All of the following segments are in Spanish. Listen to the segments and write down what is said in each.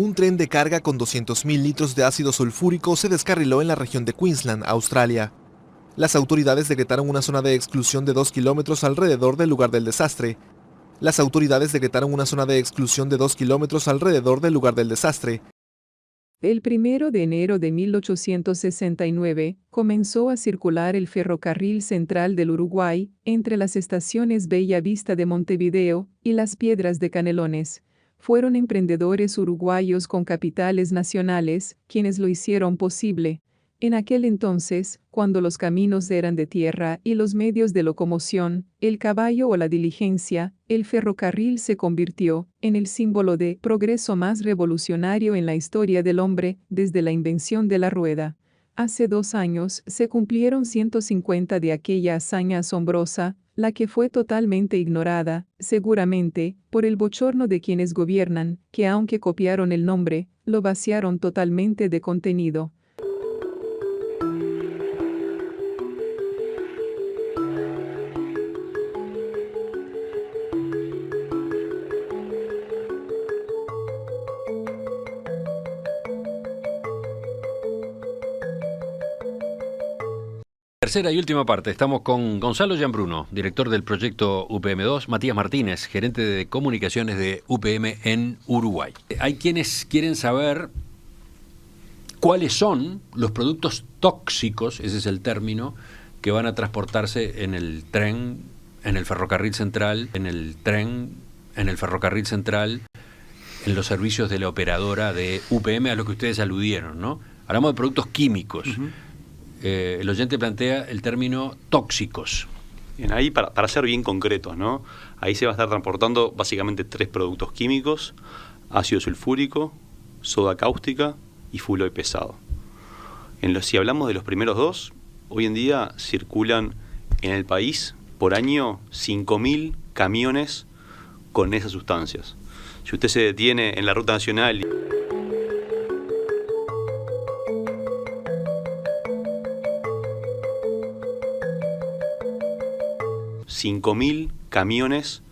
Un tren de carga con 200.000 litros de ácido sulfúrico se descarriló en la región de Queensland, Australia. Las autoridades decretaron una zona de exclusión de 2 kilómetros alrededor del lugar del desastre. El 1 de enero de 1869 comenzó a circular el ferrocarril central del Uruguay entre las estaciones Bella Vista de Montevideo y Las Piedras de Canelones. Fueron emprendedores uruguayos con capitales nacionales quienes lo hicieron posible. En aquel entonces, cuando los caminos eran de tierra y los medios de locomoción, el caballo o la diligencia, el ferrocarril se convirtió en el símbolo de progreso más revolucionario en la historia del hombre desde la invención de la rueda. Hace 2 años se cumplieron 150 de aquella hazaña asombrosa, la que fue totalmente ignorada, seguramente, por el bochorno de quienes gobiernan, que aunque copiaron el nombre, lo vaciaron totalmente de contenido. Tercera y última parte, estamos con Gonzalo Gianbruno, director del proyecto UPM2, Matías Martínez, gerente de comunicaciones de UPM en Uruguay. Hay quienes quieren saber cuáles son los productos tóxicos, ese es el término, que van a transportarse en el tren, en el ferrocarril central, en los servicios de la operadora de UPM, a lo que ustedes aludieron, ¿no? Hablamos de productos químicos. Uh-huh. El oyente plantea el término tóxicos. Bien, ahí para ser bien concretos, ¿no? Ahí se va a estar transportando básicamente 3 productos químicos: ácido sulfúrico, soda cáustica y fuel oil pesado. Si hablamos de los primeros 2, hoy en día circulan en el país por año 5.000 camiones con esas sustancias. Si usted se detiene en la ruta nacional 5.000 camiones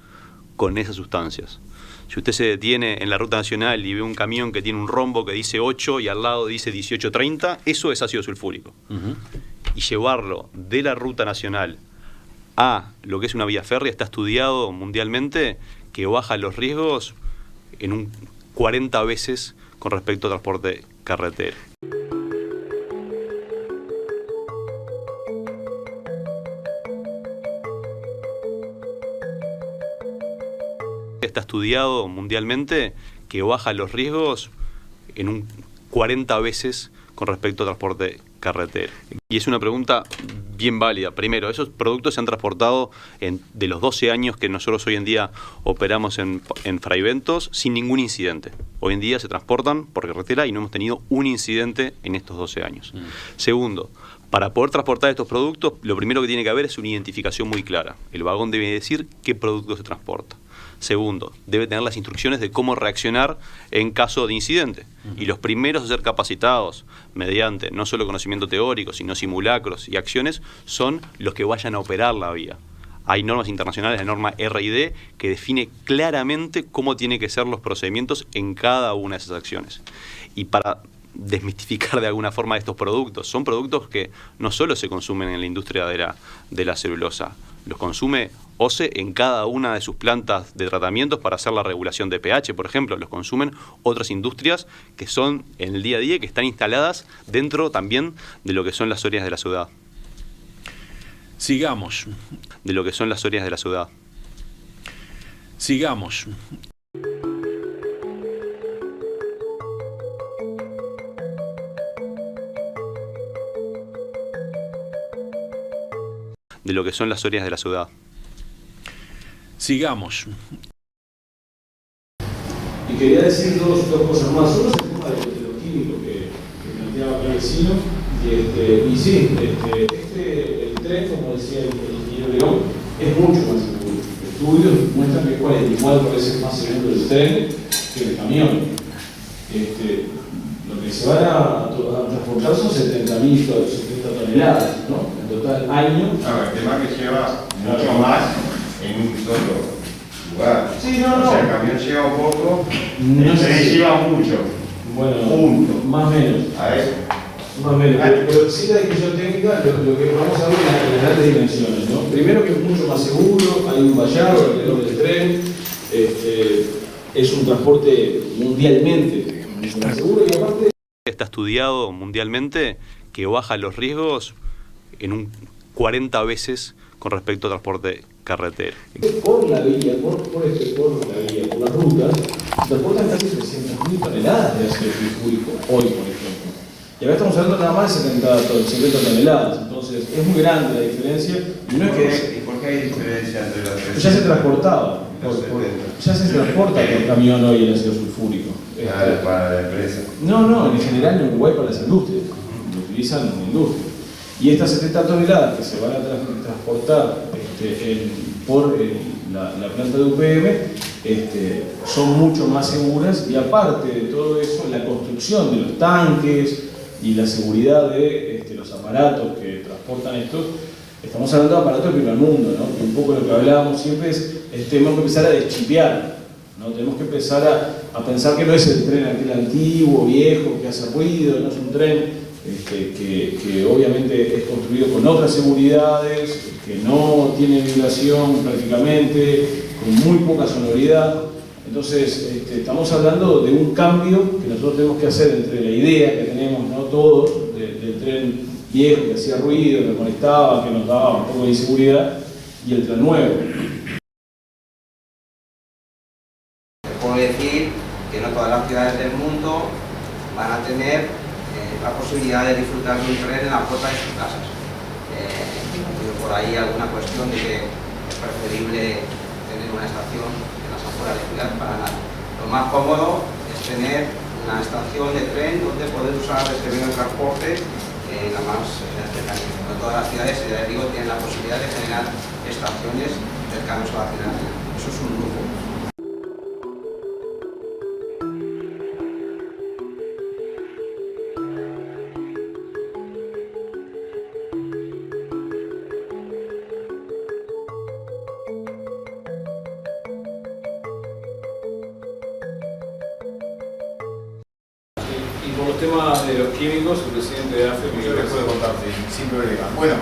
con esas sustancias. Si usted se detiene en la ruta nacional y ve un camión que tiene un rombo que dice 8 y al lado dice 1830, eso es ácido sulfúrico. Uh-huh. Y llevarlo de la ruta nacional a lo que es una vía férrea está estudiado mundialmente que baja los riesgos en un 40 veces con respecto al transporte carretero. Está estudiado mundialmente que baja los riesgos en un 40 veces con respecto al transporte carretero. Y es una pregunta bien válida. Primero, esos productos se han transportado de los 12 años que nosotros hoy en día operamos en Fraiventos sin ningún incidente. Hoy en día se transportan por carretera y no hemos tenido un incidente en estos 12 años. Segundo, para poder transportar estos productos, lo primero que tiene que haber es una identificación muy clara. El vagón debe decir qué producto se transporta. Segundo, debe tener las instrucciones de cómo reaccionar en caso de incidente. Y los primeros a ser capacitados mediante no solo conocimiento teórico, sino simulacros y acciones, son los que vayan a operar la vía. Hay normas internacionales, la norma RID, que define claramente cómo tienen que ser los procedimientos en cada una de esas acciones. Y para desmistificar de alguna forma estos productos, son productos que no solo se consumen en la industria de la celulosa, los consume OCE en cada una de sus plantas de tratamientos para hacer la regulación de pH, por ejemplo. Los consumen otras industrias que son en el día a día, que están instaladas dentro también de lo que son las áreas de la ciudad. Sigamos. De lo que son las áreas de la ciudad. Sigamos. De lo que son las áreas de la ciudad. Sigamos. Y quería decir dos cosas más. Uno es el tema de los químicos que planteaba acá el vecino. Y sí, el tren, como decía el ingeniero León, es mucho más seguro. Estudios muestran que es 44 veces más seguro el tren que el camión. Lo que se van a transportar son 70 toneladas, ¿no? En total año. Claro, el tema que lleva mucho más en un solo lugar. Sí, no. O sea, el camión lleva un poco, no el tren lleva mucho. Bueno, Punto. más o menos. A ver. Más o menos, pero sin la discusión técnica, lo que vamos a ver en las grandes dimensiones, ¿no? Primero que es mucho más seguro, hay un vallado alrededor del tren, es un transporte mundialmente mucho más seguro y aparte... Está estudiado mundialmente que baja los riesgos en un 40 veces con respecto al transporte carretero. Por la vía, por las rutas, transportan casi 300.000 toneladas de ácido sulfúrico hoy, por ejemplo. Y ahora estamos hablando nada más de 50 toneladas, entonces es muy grande la diferencia. Y no es que ¿Y por qué hay diferencia entre las tres? ya se transportaba, ya se transporta por camión hoy el ácido sulfúrico. Para la empresa. No, en general en Uruguay para las industrias, lo utilizan en la industria. Y estas 70 toneladas que se van a transportar por la planta de UPM son mucho más seguras y aparte de todo eso, la construcción de los tanques y la seguridad de los aparatos que transportan estos, estamos hablando de aparatos de primer mundo, ¿no? Que un poco lo que hablábamos siempre es, tenemos que empezar a deschipear, ¿no? Tenemos que empezar a pensar que no es el tren aquel antiguo, viejo, que hace ruido, no es un tren que obviamente es construido con otras seguridades, que no tiene vibración prácticamente, con muy poca sonoridad. Entonces, estamos hablando de un cambio que nosotros tenemos que hacer entre la idea que tenemos, ¿no? Todos, del tren viejo que hacía ruido, que molestaba, que nos daba un poco de inseguridad, y el tren nuevo. Puedo decir que no todas las ciudades del mundo van a tener la posibilidad de disfrutar de un tren en la puerta de sus casas. Por ahí alguna cuestión de que es preferible tener una estación en las afueras de ciudad para nada. Lo más cómodo es tener una estación de tren donde poder usar este medio de transporte la más cercana. No todas las ciudades, ya digo, tienen la posibilidad de generar estaciones cercanas a la ciudad. Eso es un lujo. Y por los temas de los químicos, el presidente de AFE, Yo les puedo contar sin problema. Bueno,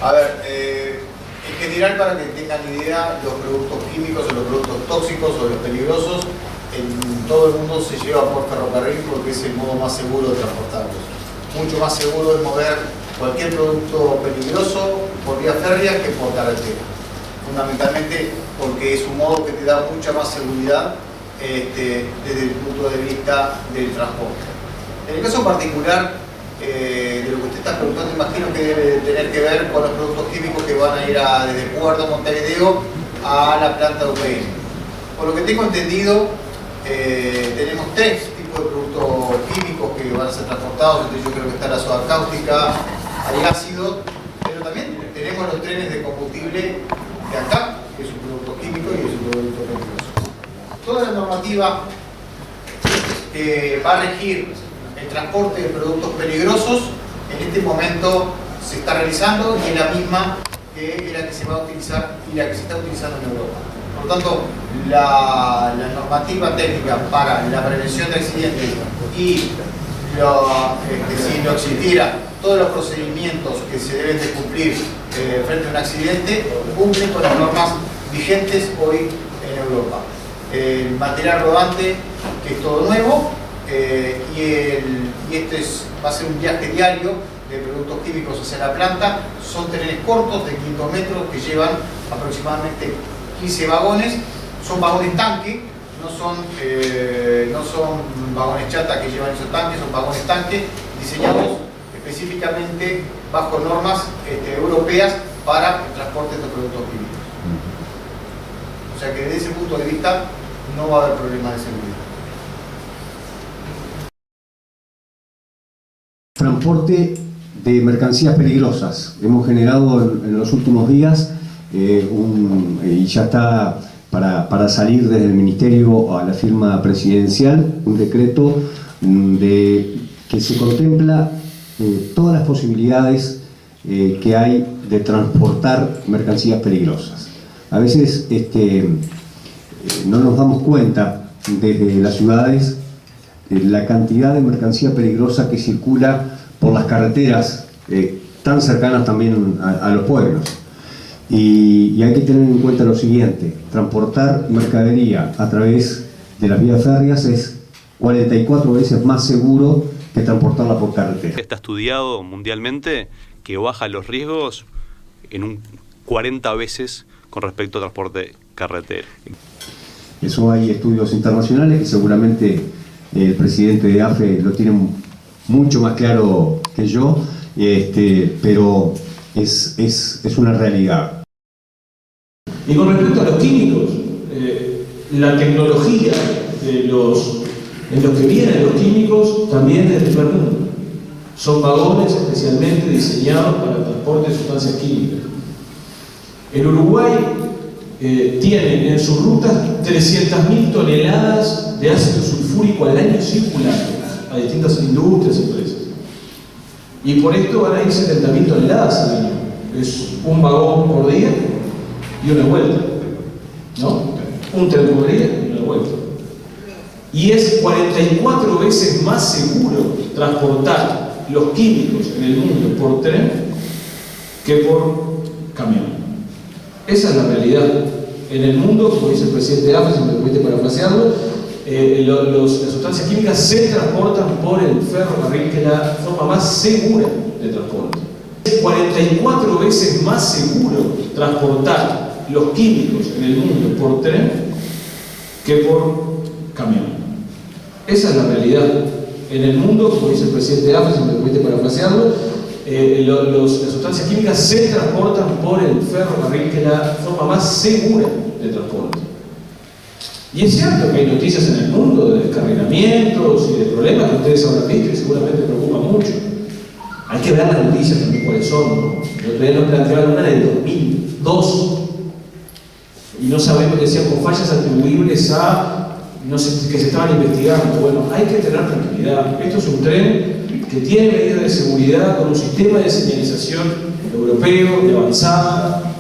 a ver, en general, para que tengan idea, los productos químicos o los productos tóxicos o los peligrosos en todo el mundo se lleva por ferrocarril porque es el modo más seguro de transportarlos. Mucho más seguro es mover cualquier producto peligroso por vía férrea que por carretera. Fundamentalmente porque es un modo que te da mucha más seguridad desde el punto de vista del transporte. En el caso particular de lo que usted está preguntando, imagino que debe tener que ver con los productos químicos que van a ir desde Puerto Montevideo a la planta de UPM. Por lo que tengo entendido, tenemos tres tipos de productos químicos que van a ser transportados. Entonces yo creo que está la soda cáustica, hay ácido, pero también tenemos los trenes de combustible de acá, que es un producto químico y es un producto peligroso. Toda la normativa que va a regir el transporte de productos peligrosos en este momento se está realizando y es la misma que la que se va a utilizar y la que se está utilizando en Europa. Por lo tanto, la normativa técnica para la prevención de accidentes y si no existiera todos los procedimientos que se deben de cumplir frente a un accidente, cumplen con las normas vigentes hoy en Europa. El material rodante, que es todo nuevo, y va a ser un viaje diario de productos químicos hacia la planta. Son trenes cortos de 500 metros que llevan aproximadamente 15 vagones. Son vagones tanque, no son vagones chata que llevan esos tanques, son vagones tanque diseñados específicamente bajo normas europeas para el transporte de estos productos químicos. O sea que desde ese punto de vista no va a haber problemas de seguridad. Transporte de mercancías peligrosas. Hemos generado en los últimos días y ya está para salir desde el Ministerio a la firma presidencial un decreto que se contempla todas las posibilidades que hay de transportar mercancías peligrosas. A veces no nos damos cuenta desde las ciudades la cantidad de mercancía peligrosa que circula por las carreteras tan cercanas también a los pueblos. Y hay que tener en cuenta lo siguiente: transportar mercadería a través de las vías férreas es 44 veces más seguro que transportarla por carretera. Está estudiado mundialmente que baja los riesgos en un 40 veces con respecto al transporte carretera. Eso hay estudios internacionales que seguramente el presidente de AFE lo tiene mucho más claro que yo, pero es una realidad. Y con respecto a los químicos, la tecnología en los que vienen los químicos también es del primer mundo. Son vagones especialmente diseñados para el transporte de sustancias químicas. El Uruguay tiene en sus rutas 300.000 toneladas de ácido sulfúrico al año circulando a distintas industrias y empresas. Y por esto van a ir 70.000 toneladas al año. Es un vagón por día y una vuelta, ¿no? Un tren por día y una vuelta. Y es 44 veces más seguro transportar los químicos en el mundo por tren que por camión. Esa es la realidad. En el mundo, como dice el presidente de AFE, si me permite parafrasearlo, las sustancias químicas se transportan por el ferrocarril, que es la forma más segura de transporte. Es 44 veces más seguro transportar los químicos en el mundo por tren que por camión. Esa es la realidad. En el mundo, como dice el presidente de AFE, si me permite parafrasearlo, las sustancias químicas se transportan por el ferrocarril, que es la forma más segura de transporte. Y es cierto que hay noticias en el mundo de descarrilamientos y de problemas que ustedes habrán visto y seguramente preocupan mucho. Hay que ver las noticias también cuáles son, ¿no? El otro día nos plantearon una del 2002 y no sabemos, decían, con fallas atribuibles a, no sé, que se estaban investigando. Bueno, hay que tener tranquilidad. Esto es un tren que tiene medidas de seguridad con un sistema de señalización europeo de avanzada.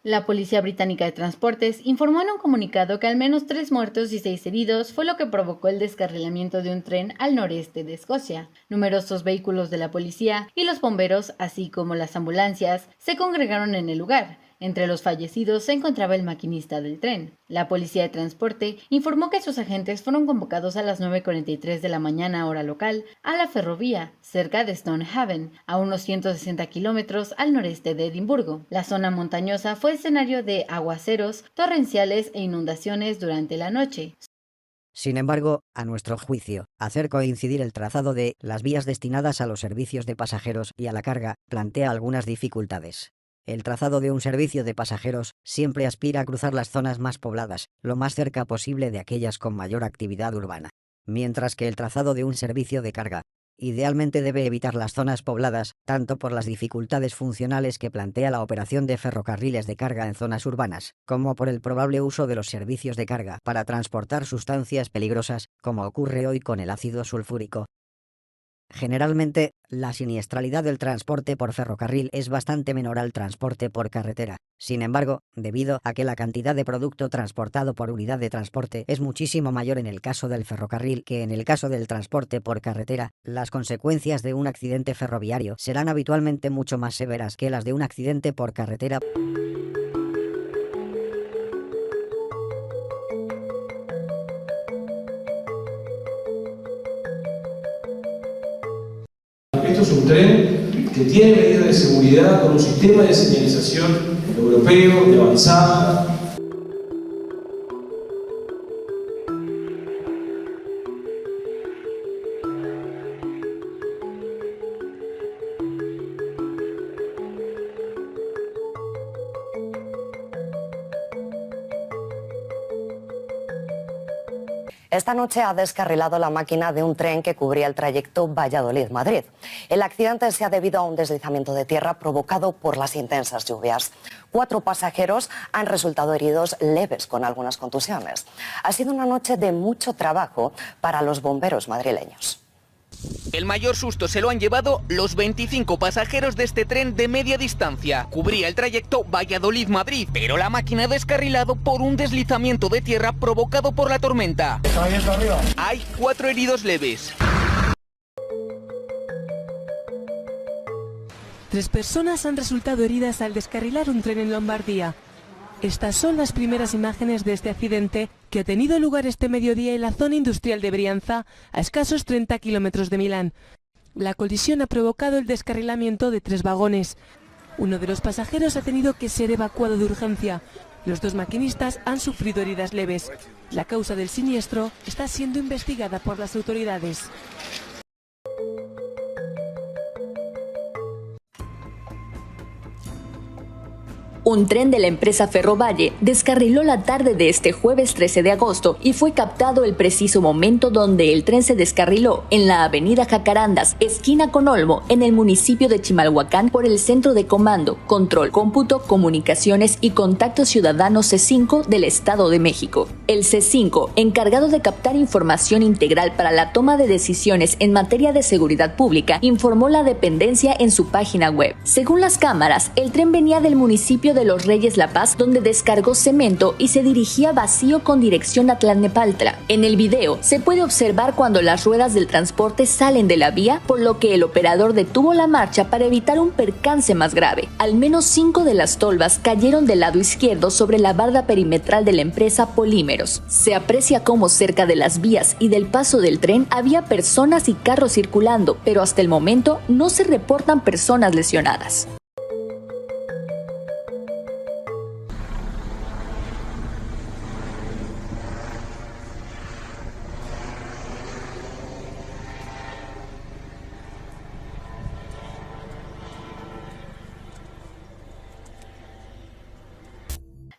La Policía Británica de Transportes informó en un comunicado que al menos 3 muertos y 6 heridos fue lo que provocó el descarrilamiento de un tren al noreste de Escocia. Numerosos vehículos de la policía y los bomberos, así como las ambulancias, se congregaron en el lugar. Entre los fallecidos se encontraba el maquinista del tren. La Policía de Transporte informó que sus agentes fueron convocados a las 9:43 de la mañana hora local a la ferrovía, cerca de Stonehaven, a unos 160 kilómetros al noreste de Edimburgo. La zona montañosa fue escenario de aguaceros, torrenciales e inundaciones durante la noche. Sin embargo, a nuestro juicio, hacer coincidir el trazado de las vías destinadas a los servicios de pasajeros y a la carga plantea algunas dificultades. El trazado de un servicio de pasajeros siempre aspira a cruzar las zonas más pobladas, lo más cerca posible de aquellas con mayor actividad urbana, mientras que el trazado de un servicio de carga idealmente debe evitar las zonas pobladas, tanto por las dificultades funcionales que plantea la operación de ferrocarriles de carga en zonas urbanas, como por el probable uso de los servicios de carga para transportar sustancias peligrosas, como ocurre hoy con el ácido sulfúrico. Generalmente, la siniestralidad del transporte por ferrocarril es bastante menor al transporte por carretera. Sin embargo, debido a que la cantidad de producto transportado por unidad de transporte es muchísimo mayor en el caso del ferrocarril que en el caso del transporte por carretera, las consecuencias de un accidente ferroviario serán habitualmente mucho más severas que las de un accidente por carretera. Esto es un tren que tiene medidas de seguridad con un sistema de señalización europeo de avanzada. Esta noche ha descarrilado la máquina de un tren que cubría el trayecto Valladolid-Madrid. El accidente se ha debido a un deslizamiento de tierra provocado por las intensas lluvias. 4 pasajeros han resultado heridos leves con algunas contusiones. Ha sido una noche de mucho trabajo para los bomberos madrileños. El mayor susto se lo han llevado los 25 pasajeros de este tren de media distancia. Cubría el trayecto Valladolid-Madrid, pero la máquina ha descarrilado por un deslizamiento de tierra provocado por la tormenta. Hay 4 heridos leves. 3 personas han resultado heridas al descarrilar un tren en Lombardía. Estas son las primeras imágenes de este accidente que ha tenido lugar este mediodía en la zona industrial de Brianza, a escasos 30 kilómetros de Milán. La colisión ha provocado el descarrilamiento de 3 vagones. Uno de los pasajeros ha tenido que ser evacuado de urgencia. Los 2 maquinistas han sufrido heridas leves. La causa del siniestro está siendo investigada por las autoridades. Un tren de la empresa Ferrovalle descarriló la tarde de este jueves 13 de agosto y fue captado el preciso momento donde el tren se descarriló en la avenida Jacarandas, esquina con Olmo, en el municipio de Chimalhuacán, por el Centro de Comando, Control, Cómputo, Comunicaciones y Contacto Ciudadano C5 del Estado de México. El C5, encargado de captar información integral para la toma de decisiones en materia de seguridad pública, informó la dependencia en su página web. Según las cámaras, el tren venía del municipio de Los Reyes La Paz, donde descargó cemento y se dirigía vacío con dirección a Tlalnepantla. En el video se puede observar cuando las ruedas del transporte salen de la vía, por lo que el operador detuvo la marcha para evitar un percance más grave. Al menos 5 de las tolvas cayeron del lado izquierdo sobre la barda perimetral de la empresa Polímeros. Se aprecia cómo cerca de las vías y del paso del tren había personas y carros circulando, pero hasta el momento no se reportan personas lesionadas.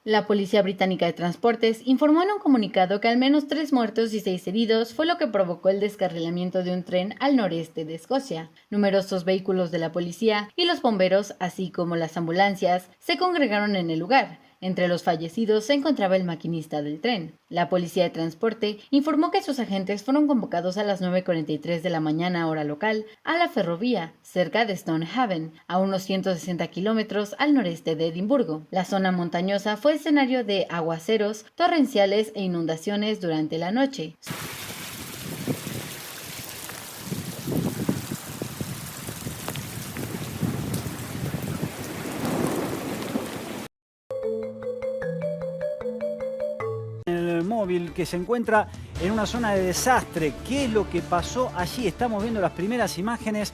La Policía Británica de Transportes informó en un comunicado que al menos 3 muertos y 6 heridos fue lo que provocó el descarrilamiento de un tren al noreste de Escocia. Numerosos vehículos de la policía y los bomberos, así como las ambulancias, se congregaron en el lugar. Entre los fallecidos se encontraba el maquinista del tren. La Policía de Transporte informó que sus agentes fueron convocados a las 9:43 de la mañana hora local a la ferrovía, cerca de Stonehaven, a unos 160 kilómetros al noreste de Edimburgo. La zona montañosa fue escenario de aguaceros, torrenciales e inundaciones durante la noche. Móvil que se encuentra en una zona de desastre. ¿Qué es lo que pasó allí? Estamos viendo las primeras imágenes.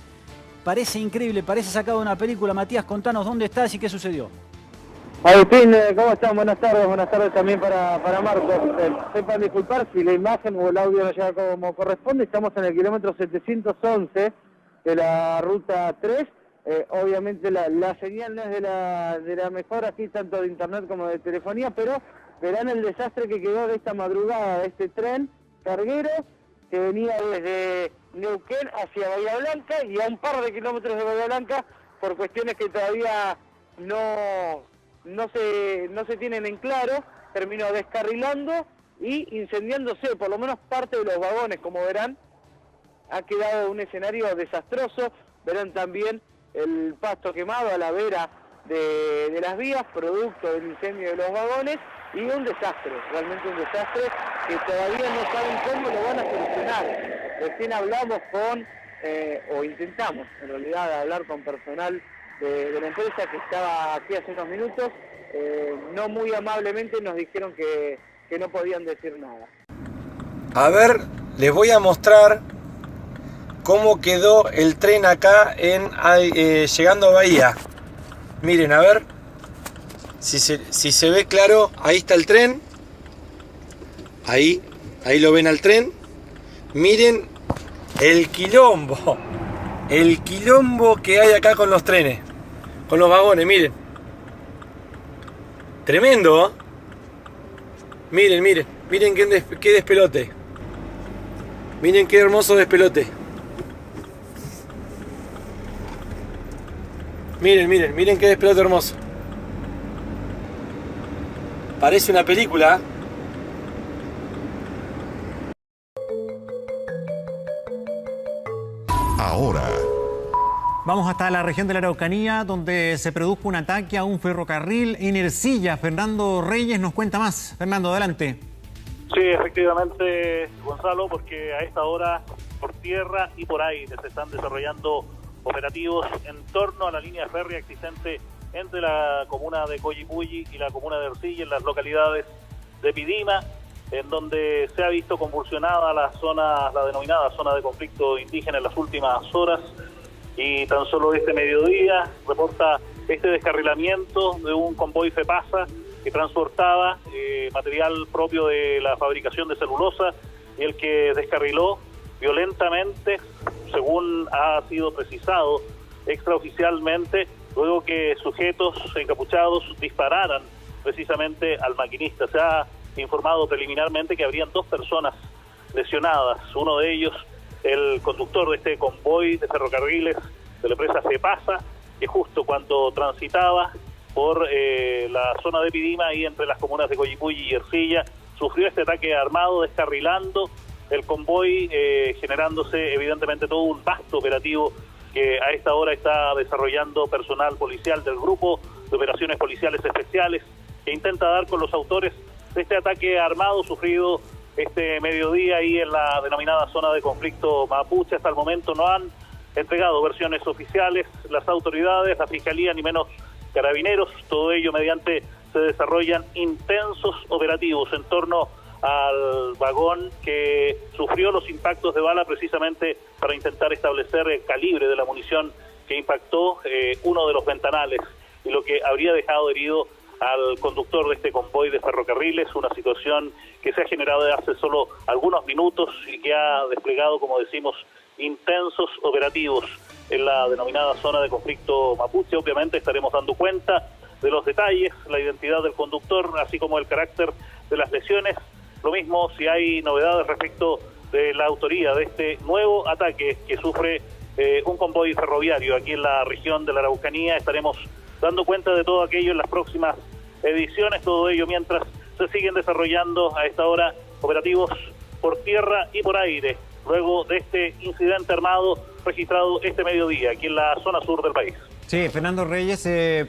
Parece increíble, parece sacado de una película. Matías, contanos dónde estás y qué sucedió. Agustín, ¿cómo están? Buenas tardes también para Marcos. Sepan disculpar si la imagen o el audio no llega como corresponde. Estamos en el kilómetro 711 de la ruta 3. Obviamente la señal no es de la mejor aquí, tanto de internet como de telefonía, pero verán el desastre que quedó de esta madrugada de este tren carguero que venía desde Neuquén hacia Bahía Blanca y a un par de kilómetros de Bahía Blanca, por cuestiones que todavía no se tienen en claro, terminó descarrilando y incendiándose, por lo menos parte de los vagones. Como verán, ha quedado un escenario desastroso. Verán también el pasto quemado a la vera de las vías, producto del incendio de los vagones, y un desastre, realmente un desastre que todavía no saben cómo lo van a solucionar. Recién hablamos o intentamos en realidad hablar con personal de la empresa que estaba aquí hace unos minutos. No muy amablemente nos dijeron que no podían decir nada. A ver, les voy a mostrar cómo quedó el tren acá llegando a Bahía. Miren, a ver si se ve claro. Ahí está el tren, ahí lo ven al tren. Miren el quilombo que hay acá con los trenes, con los vagones. Miren, tremendo, ¿eh? Miren qué despelote. Miren qué hermoso despelote. Miren qué despelote hermoso. Parece una película. Ahora. Vamos hasta la región de la Araucanía, donde se produjo un ataque a un ferrocarril en Ercilla. Fernando Reyes nos cuenta más. Fernando, adelante. Sí, efectivamente, Gonzalo, porque a esta hora, por tierra y por aire, se están desarrollando operativos en torno a la línea férrea existente entre la comuna de Coyipulli y la comuna de Ercilla, en las localidades de Pidima, en donde se ha visto convulsionada la denominada zona de conflicto indígena en las últimas horas. Y tan solo este mediodía reporta este descarrilamiento de un convoy FEPASA que transportaba material propio de la fabricación de celulosa, y el que descarriló violentamente, según ha sido precisado extraoficialmente, luego que sujetos encapuchados dispararan precisamente al maquinista. Se ha informado preliminarmente que habrían 2 personas lesionadas, uno de ellos el conductor de este convoy de ferrocarriles de la empresa FEPASA, que justo cuando transitaba por la zona de Pidima y entre las comunas de Coyipulli y Ercilla, sufrió este ataque armado, descarrilando el convoy, generándose evidentemente todo un vasto operativo que a esta hora está desarrollando personal policial del Grupo de Operaciones Policiales Especiales, que intenta dar con los autores de este ataque armado sufrido este mediodía ahí en la denominada zona de conflicto mapuche. Hasta el momento no han entregado versiones oficiales las autoridades, la Fiscalía, ni menos Carabineros. Todo ello mediante se desarrollan intensos operativos en torno al vagón que sufrió los impactos de bala, precisamente para intentar establecer el calibre de la munición que impactó uno de los ventanales, y lo que habría dejado herido al conductor de este convoy de ferrocarriles. Una situación que se ha generado de hace solo algunos minutos y que ha desplegado, como decimos, intensos operativos en la denominada zona de conflicto mapuche. Obviamente estaremos dando cuenta de los detalles, la identidad del conductor, así como el carácter de las lesiones. Lo mismo si hay novedades respecto de la autoría de este nuevo ataque que sufre un convoy ferroviario aquí en la región de la Araucanía. Estaremos dando cuenta de todo aquello en las próximas ediciones, todo ello mientras se siguen desarrollando a esta hora operativos por tierra y por aire, luego de este incidente armado registrado este mediodía aquí en la zona sur del país. Sí, Fernando Reyes, te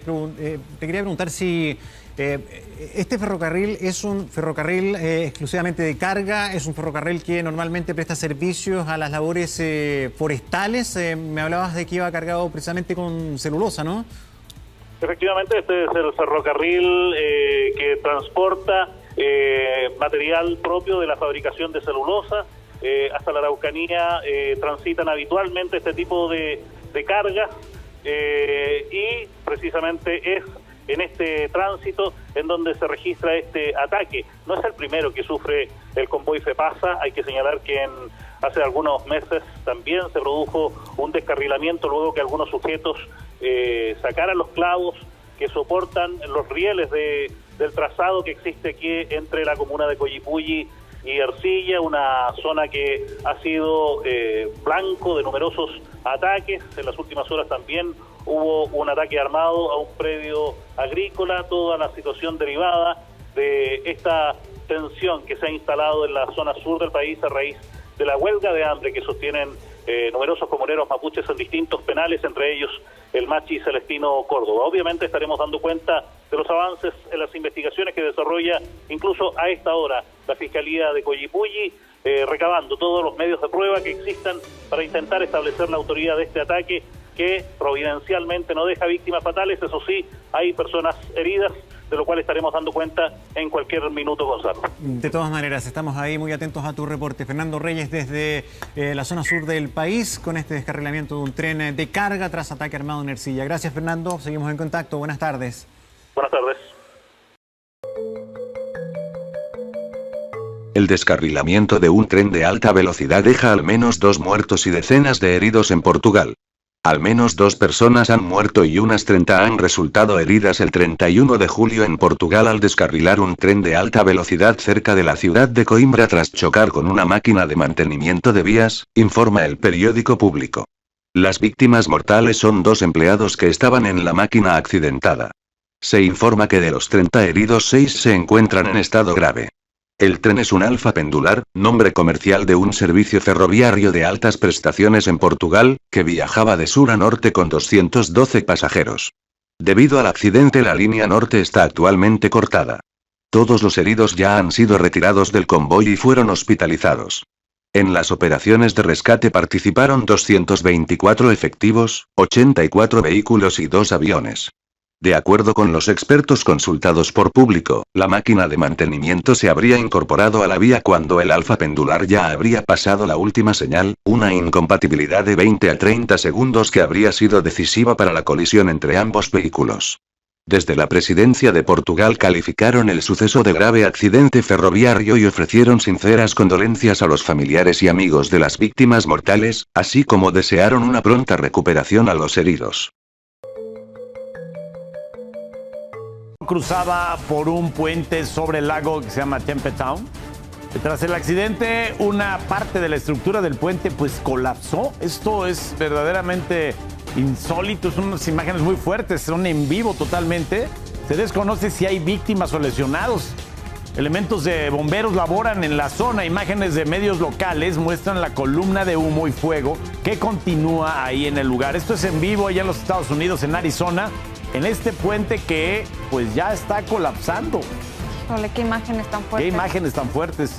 quería preguntar si este ferrocarril es un ferrocarril exclusivamente de carga, es un ferrocarril que normalmente presta servicios a las labores forestales. Me hablabas de que iba cargado precisamente con celulosa, ¿no? Efectivamente, este es el ferrocarril que transporta material propio de la fabricación de celulosa. Hasta la Araucanía transitan habitualmente este tipo de cargas y precisamente es en este tránsito en donde se registra este ataque. No es el primero que sufre el convoy FEPASA. Hay que señalar que hace algunos meses también se produjo un descarrilamiento luego que algunos sujetos sacaran los clavos que soportan los rieles del trazado que existe aquí entre la comuna de Coyipulli y Ercilla, una zona que ha sido blanco de numerosos ataques. En las últimas horas también hubo un ataque armado a un predio agrícola, toda la situación derivada de esta tensión que se ha instalado en la zona sur del país a raíz de la huelga de hambre que sostienen numerosos comuneros mapuches en distintos penales, entre ellos el Machi Celestino Córdoba. Obviamente estaremos dando cuenta de los avances en las investigaciones que desarrolla incluso a esta hora la Fiscalía de Coyipulli, recabando todos los medios de prueba que existan para intentar establecer la autoría de este ataque que providencialmente no deja víctimas fatales. Eso sí, hay personas heridas, de lo cual estaremos dando cuenta en cualquier minuto, Gonzalo. De todas maneras, estamos ahí muy atentos a tu reporte. Fernando Reyes desde la zona sur del país con este descarrilamiento de un tren de carga tras ataque armado en Ercilla. Gracias, Fernando. Seguimos en contacto. Buenas tardes. Buenas tardes. El descarrilamiento de un tren de alta velocidad deja al menos 2 muertos y decenas de heridos en Portugal. Al menos 2 personas han muerto y unas 30 han resultado heridas el 31 de julio en Portugal al descarrilar un tren de alta velocidad cerca de la ciudad de Coimbra tras chocar con una máquina de mantenimiento de vías, informa el periódico público. Las víctimas mortales son 2 empleados que estaban en la máquina accidentada. Se informa que de los 30 heridos 6 se encuentran en estado grave. El tren es un Alfa Pendular, nombre comercial de un servicio ferroviario de altas prestaciones en Portugal, que viajaba de sur a norte con 212 pasajeros. Debido al accidente, la línea norte está actualmente cortada. Todos los heridos ya han sido retirados del convoy y fueron hospitalizados. En las operaciones de rescate participaron 224 efectivos, 84 vehículos y 2 aviones. De acuerdo con los expertos consultados por Público, la máquina de mantenimiento se habría incorporado a la vía cuando el Alfa Pendular ya habría pasado la última señal, una incompatibilidad de 20 a 30 segundos que habría sido decisiva para la colisión entre ambos vehículos. Desde la presidencia de Portugal calificaron el suceso de grave accidente ferroviario y ofrecieron sinceras condolencias a los familiares y amigos de las víctimas mortales, así como desearon una pronta recuperación a los heridos. Cruzaba por un puente sobre el lago que se llama Tempe Town. Tras el accidente, una parte de la estructura del puente pues colapsó. Esto es verdaderamente insólito, son unas imágenes muy fuertes, son en vivo totalmente. Se desconoce si hay víctimas o lesionados. Elementos de bomberos laboran en la zona. Imágenes de medios locales muestran la columna de humo y fuego que continúa ahí en el lugar. Esto es en vivo allá en los Estados Unidos, en Arizona, en este puente que pues ya está colapsando. Híjole, qué imágenes tan fuertes. Qué imágenes tan fuertes.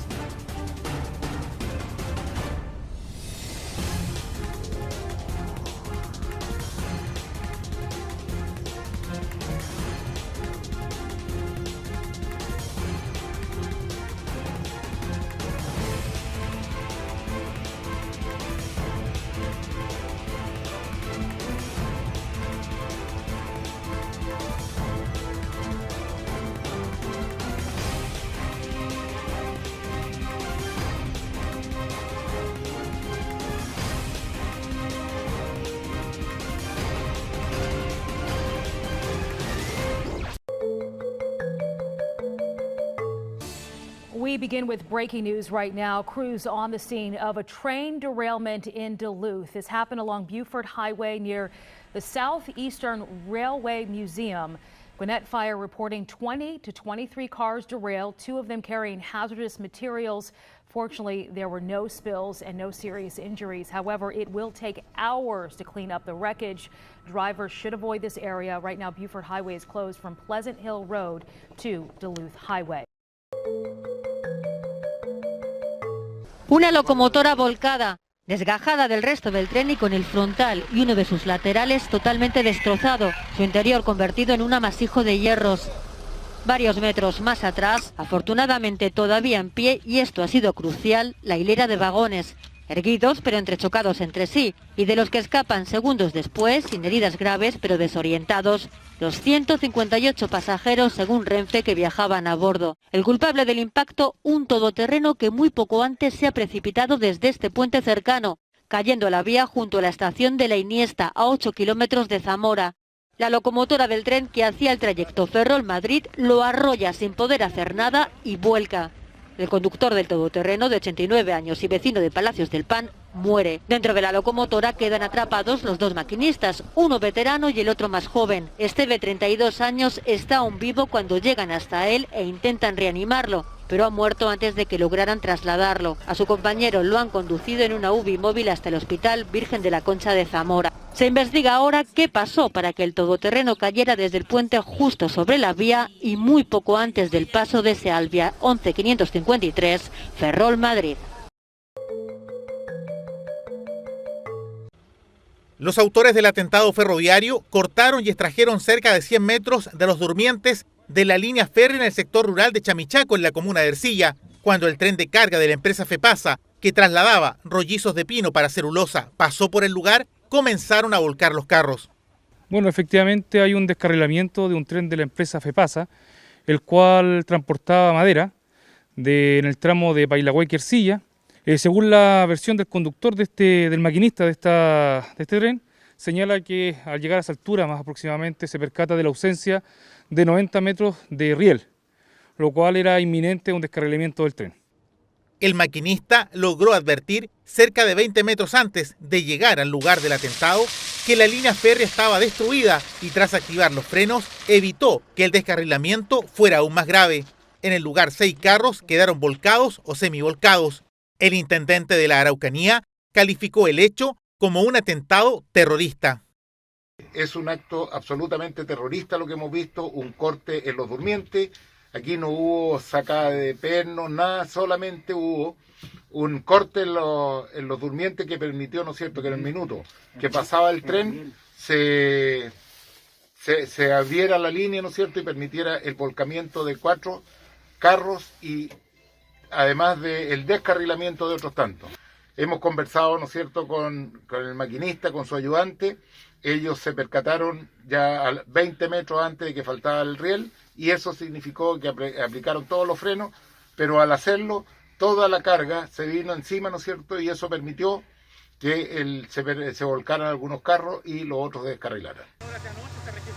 We begin with breaking news right now. Crews on the scene of a train derailment in Duluth. This happened along Buford Highway near the Southeastern Railway Museum. Gwinnett Fire reporting 20 to 23 cars derailed, 2 of them carrying hazardous materials. Fortunately, there were no spills and no serious injuries. However, it will take hours to clean up the wreckage. Drivers should avoid this area. Right now, Buford Highway is closed from Pleasant Hill Road to Duluth Highway. Una locomotora volcada, desgajada del resto del tren y con el frontal y uno de sus laterales totalmente destrozado, su interior convertido en un amasijo de hierros. Varios metros más atrás, afortunadamente todavía en pie, y esto ha sido crucial, la hilera de vagones, erguidos pero entrechocados entre sí, y de los que escapan segundos después, sin heridas graves pero desorientados, los 158 pasajeros según Renfe que viajaban a bordo. El culpable del impacto, un todoterreno que muy poco antes se ha precipitado desde este puente cercano, cayendo a la vía junto a la estación de La Iniesta, a 8 kilómetros de Zamora. La locomotora del tren que hacía el trayecto Ferrol-Madrid lo arrolla sin poder hacer nada y vuelca. El conductor del todoterreno, de 89 años y vecino de Palacios del Pan, muere. Dentro de la locomotora quedan atrapados los 2 maquinistas, uno veterano y el otro más joven. Este de 32 años está aún vivo cuando llegan hasta él e intentan reanimarlo, pero ha muerto antes de que lograran trasladarlo. A su compañero lo han conducido en una UBI móvil hasta el Hospital Virgen de la Concha de Zamora. Se investiga ahora qué pasó para que el todoterreno cayera desde el puente justo sobre la vía y muy poco antes del paso de Sealvia 11553, Ferrol-Madrid. Los autores del atentado ferroviario cortaron y extrajeron cerca de 100 metros de los durmientes de la línea férrea en el sector rural de Chamichaco, en la comuna de Ercilla, cuando el tren de carga de la empresa FEPASA, que trasladaba rollizos de pino para celulosa, pasó por el lugar, comenzaron a volcar los carros. Bueno, efectivamente hay un descarrilamiento de un tren de la empresa FEPASA, el cual transportaba madera en el tramo de Pailahuay-Ercilla. Según la versión del conductor del maquinista de este tren, señala que al llegar a esa altura, más aproximadamente, se percata de la ausencia de 90 metros de riel, lo cual era inminente un descarrilamiento del tren. El maquinista logró advertir cerca de 20 metros antes de llegar al lugar del atentado que la línea férrea estaba destruida y tras activar los frenos evitó que el descarrilamiento fuera aún más grave. En el lugar 6 carros quedaron volcados o semivolcados. El intendente de la Araucanía calificó el hecho como un atentado terrorista. Es un acto absolutamente terrorista lo que hemos visto, un corte en los durmientes. Aquí no hubo sacada de pernos, nada, solamente hubo un corte en los durmientes que permitió, ¿no es cierto?, que en el minuto que pasaba el tren se abriera la línea, ¿no es cierto?, y permitiera el volcamiento de 4 carros y además del descarrilamiento de otros tantos. Hemos conversado, ¿no es cierto?, con el maquinista, con su ayudante. Ellos se percataron ya a 20 metros antes de que faltaba el riel y eso significó que aplicaron todos los frenos, pero al hacerlo toda la carga se vino encima, ¿no es cierto?, y eso permitió que se volcaran algunos carros y los otros descarrilaran.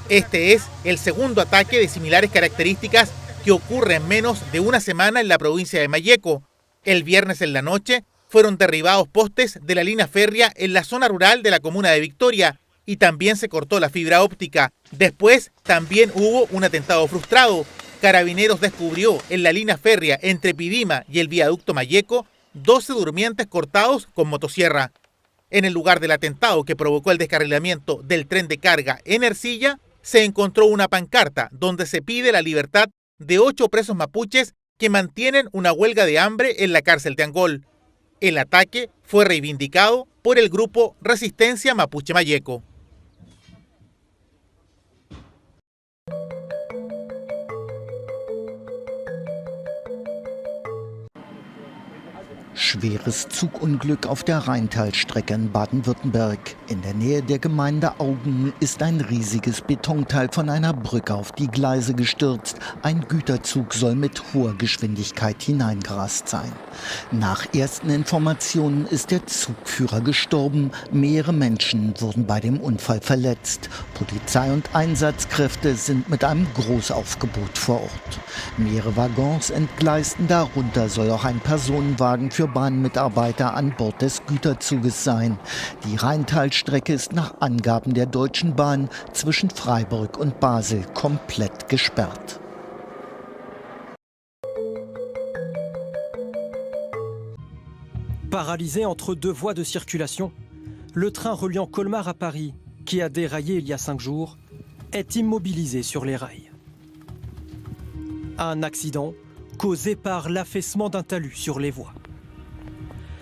Este es el segundo ataque de similares características que ocurre en menos de una semana en la provincia de Malleco. El viernes en la noche fueron derribados postes de la línea férrea en la zona rural de la comuna de Victoria y también se cortó la fibra óptica. Después también hubo un atentado frustrado. Carabineros descubrió en la línea férrea entre Pidima y el viaducto Malleco 12 durmientes cortados con motosierra. En el lugar del atentado que provocó el descarrilamiento del tren de carga en Ercilla, se encontró una pancarta donde se pide la libertad de 8 presos mapuches que mantienen una huelga de hambre en la cárcel de Angol. El ataque fue reivindicado por el grupo Resistencia Mapuche Malleco. Schweres Zugunglück auf der Rheintalstrecke in Baden-Württemberg. In der Nähe der Gemeinde Auggen ist ein riesiges Betonteil von einer Brücke auf die Gleise gestürzt. Ein Güterzug soll mit hoher Geschwindigkeit hineingerast sein. Nach ersten Informationen ist der Zugführer gestorben. Mehrere Menschen wurden bei dem Unfall verletzt. Polizei und Einsatzkräfte sind mit einem Großaufgebot vor Ort. Mehrere Waggons entgleisten, darunter soll auch ein Personenwagen für Bahnmitarbeiter an Bord des Güterzuges sein. Die Rheintalstrecke ist nach Angaben der Deutschen Bahn zwischen Freiburg und Basel komplett gesperrt. Paralysé entre 2 voies de circulation, le train reliant Colmar à Paris, qui a déraillé il y a 5 jours, est immobilisé sur les rails. Un accident causé par l'affaissement d'un talus sur les voies.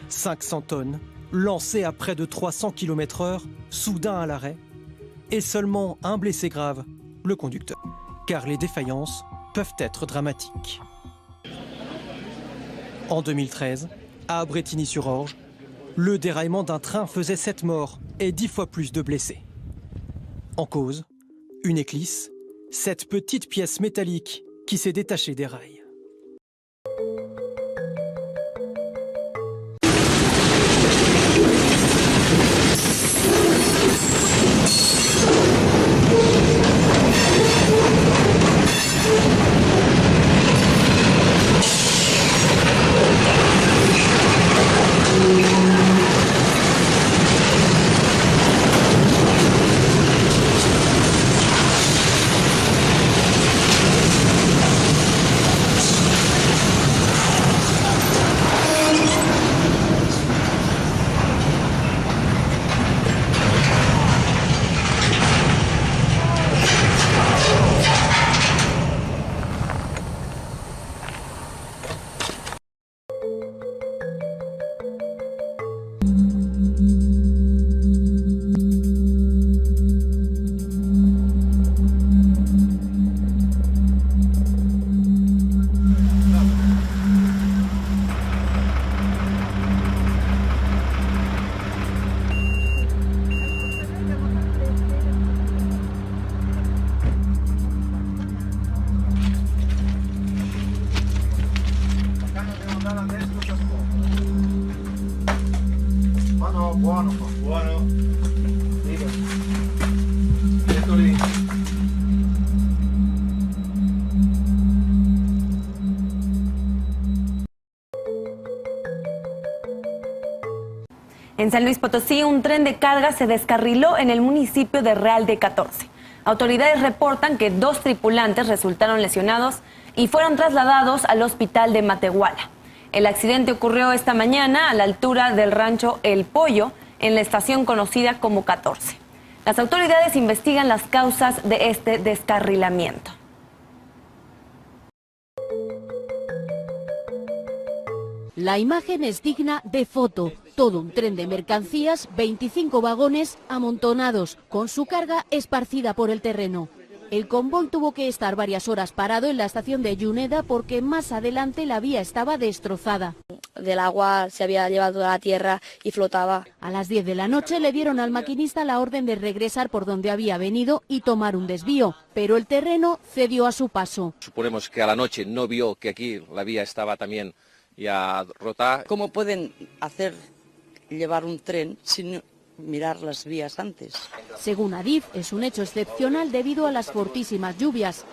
500 tonnes, lancées à près de 300 km/h, soudain à l'arrêt, et seulement un blessé grave, le conducteur. Car les défaillances peuvent être dramatiques. En 2013, à Brétigny-sur-Orge, le déraillement d'un train faisait 7 morts et 10 fois plus de blessés. En cause, une éclisse, cette petite pièce métallique qui s'est détachée des rails. Buono. Dico. En San Luis Potosí, un tren de carga se descarriló en el municipio de Real de 14. Autoridades reportan que 2 tripulantes resultaron lesionados y fueron trasladados al hospital de Matehuala. El accidente ocurrió esta mañana a la altura del rancho El Pollo, en la estación conocida como 14. Las autoridades investigan las causas de este descarrilamiento. La imagen es digna de foto. Todo un tren de mercancías, 25 vagones amontonados, con su carga esparcida por el terreno. El convoy tuvo que estar varias horas parado en la estación de Juneda porque más adelante la vía estaba destrozada. Del agua se había llevado a la tierra y flotaba. A las 10 de la noche le dieron al maquinista la orden de regresar por donde había venido y tomar un desvío, pero el terreno cedió a su paso. Suponemos que a la noche no vio que aquí la vía estaba también ya rota. ¿Cómo pueden llevar un tren sin mirar las vías antes? Según Adif, es un hecho excepcional debido a las fortísimas lluvias.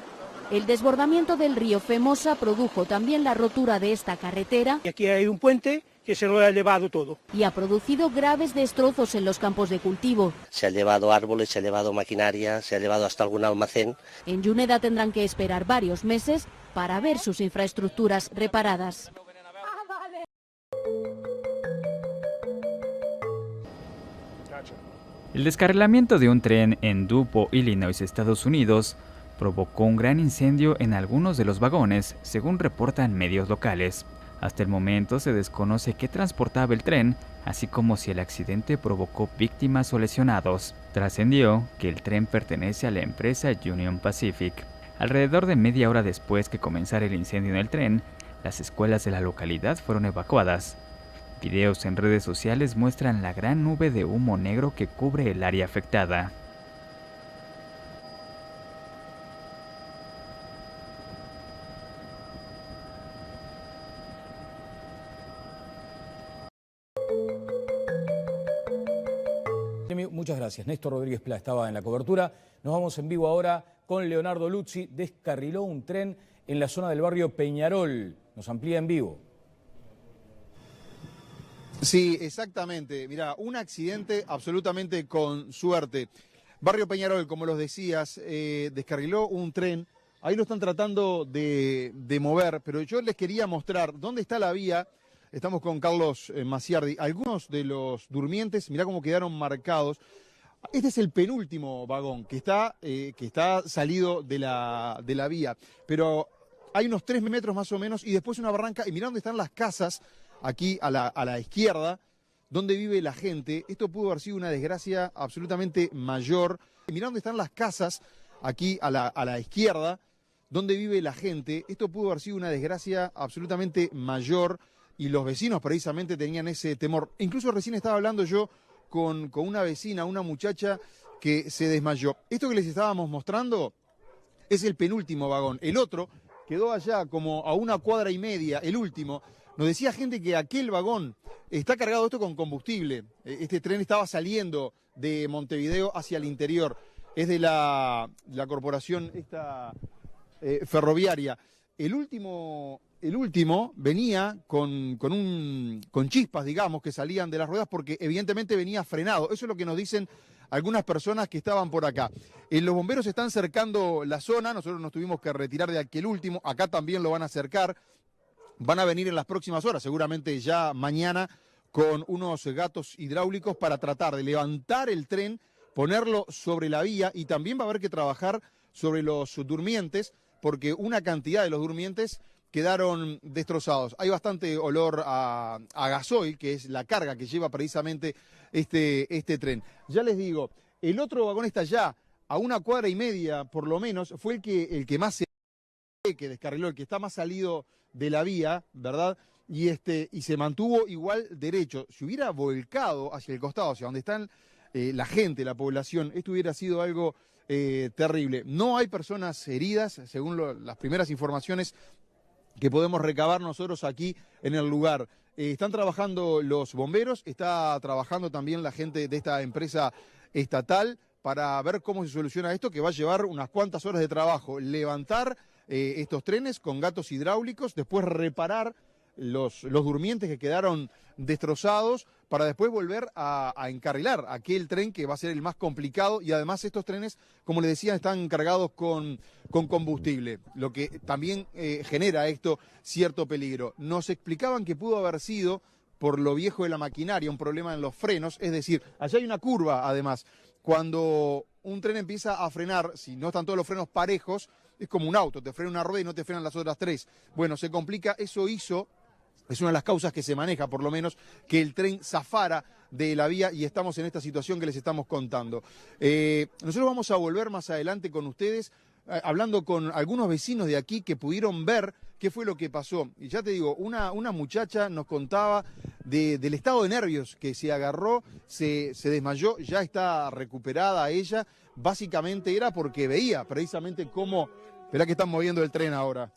El desbordamiento del río Femosa produjo también la rotura de esta carretera. Y aquí hay un puente que se lo ha llevado todo. Y ha producido graves destrozos en los campos de cultivo. Se ha llevado árboles, se ha llevado maquinaria, se ha llevado hasta algún almacén. En Juneda tendrán que esperar varios meses para ver sus infraestructuras reparadas. El descarrilamiento de un tren en DuPont, Illinois, Estados Unidos, provocó un gran incendio en algunos de los vagones, según reportan medios locales. Hasta el momento se desconoce qué transportaba el tren, así como si el accidente provocó víctimas o lesionados. Trascendió que el tren pertenece a la empresa Union Pacific. Alrededor de media hora después que comenzara el incendio en el tren, las escuelas de la localidad fueron evacuadas. Videos en redes sociales muestran la gran nube de humo negro que cubre el área afectada. Muchas gracias. Néstor Rodríguez Pla estaba en la cobertura. Nos vamos en vivo ahora con Leonardo Luzzi. Descarriló un tren en la zona del barrio Peñarol. Nos amplía en vivo. Sí, exactamente. Mirá, un accidente absolutamente con suerte. Barrio Peñarol, como los decías, descarriló un tren. Ahí lo están tratando de mover, pero yo les quería mostrar dónde está la vía. Estamos con Carlos Maciardi. Algunos de los durmientes, mirá cómo quedaron marcados. Este es el penúltimo vagón que está salido de la vía. Pero hay unos 3 metros más o menos y después una barranca. Y mirá dónde están las casas. Aquí a la izquierda, donde vive la gente. Esto pudo haber sido una desgracia absolutamente mayor. Mirá dónde están las casas, aquí a la izquierda, donde vive la gente. Esto pudo haber sido una desgracia absolutamente mayor y los vecinos precisamente tenían ese temor. Incluso recién estaba hablando yo con una vecina, una muchacha que se desmayó. Esto que les estábamos mostrando es el penúltimo vagón. El otro quedó allá como a 1,5 cuadras, el último. Nos decía gente que aquel vagón está cargado esto con combustible. Este tren estaba saliendo de Montevideo hacia el interior. Es de la corporación esta ferroviaria. El último venía con chispas, digamos, que salían de las ruedas porque evidentemente venía frenado. Eso es lo que nos dicen algunas personas que estaban por acá. Los bomberos están cercando la zona. Nosotros nos tuvimos que retirar de aquel último. Acá también lo van a cercar. Van a venir en las próximas horas, seguramente ya mañana, con unos gatos hidráulicos para tratar de levantar el tren, ponerlo sobre la vía y también va a haber que trabajar sobre los durmientes porque una cantidad de los durmientes quedaron destrozados. Hay bastante olor a gasoil, que es la carga que lleva precisamente este tren. Ya les digo, el otro vagón está ya a 1,5 cuadras, por lo menos, fue el que más que descarriló, el que está más salido de la vía, ¿verdad? Y se mantuvo igual derecho. Si hubiera volcado hacia el costado, hacia donde están la gente, la población, esto hubiera sido algo terrible. No hay personas heridas, según las primeras informaciones que podemos recabar nosotros aquí en el lugar. Están trabajando los bomberos, está trabajando también la gente de esta empresa estatal para ver cómo se soluciona esto, que va a llevar unas cuantas horas de trabajo. Levantar estos trenes con gatos hidráulicos, después reparar los durmientes que quedaron destrozados, para después volver a encarrilar aquel tren que va a ser el más complicado, y además estos trenes, como les decía, están cargados con combustible, lo que también genera esto cierto peligro. Nos explicaban que pudo haber sido por lo viejo de la maquinaria, un problema en los frenos, es decir, allá hay una curva además. Cuando un tren empieza a frenar, si no están todos los frenos parejos, es como un auto, te frena una rueda y no te frenan las otras tres. Bueno, se complica, eso hizo, es una de las causas que se maneja por lo menos, que el tren zafara de la vía y estamos en esta situación que les estamos contando. Nosotros vamos a volver más adelante con ustedes, hablando con algunos vecinos de aquí que pudieron ver qué fue lo que pasó. Y ya te digo, una muchacha nos contaba del estado de nervios que se agarró, se desmayó, ya está recuperada ella. Básicamente era porque veía precisamente cómo... Esperá que están moviendo el tren ahora.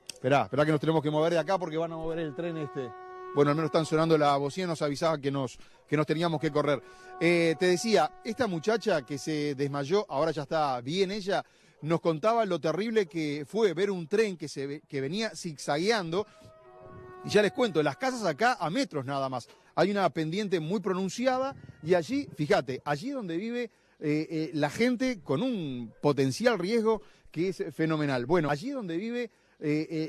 Esperá que nos tenemos que mover de acá porque van a mover el tren este. Bueno, al menos están sonando la bocina, nos avisaban que nos teníamos que correr. Te decía, esta muchacha que se desmayó, ahora ya está bien ella, nos contaba lo terrible que fue ver un tren que venía zigzagueando. Y ya les cuento, las casas acá a metros nada más. Hay una pendiente muy pronunciada y allí, fíjate, allí donde vive la gente con un potencial riesgo que es fenomenal. Bueno, allí donde vive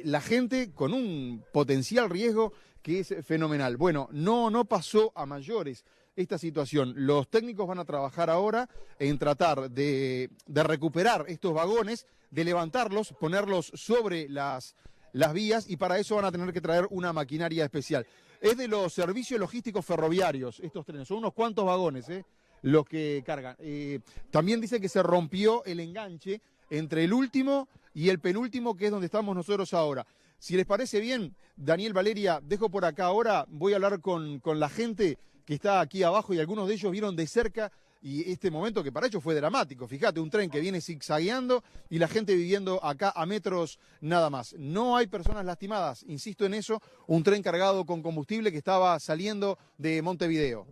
la gente con un potencial riesgo que es fenomenal. Bueno, no pasó a mayores esta situación. Los técnicos van a trabajar ahora en tratar de recuperar estos vagones, de levantarlos, ponerlos sobre las vías, y para eso van a tener que traer una maquinaria especial. Es de los servicios logísticos ferroviarios estos trenes, son unos cuantos vagones los que cargan. También dice que se rompió el enganche entre el último y el penúltimo, que es donde estamos nosotros ahora. Si les parece bien, Daniel, Valeria, dejo por acá ahora, voy a hablar con la gente que está aquí abajo y algunos de ellos vieron de cerca y este momento que para ellos fue dramático. Fíjate, un tren que viene zigzagueando y la gente viviendo acá a metros nada más. No hay personas lastimadas, insisto en eso, un tren cargado con combustible que estaba saliendo de Montevideo.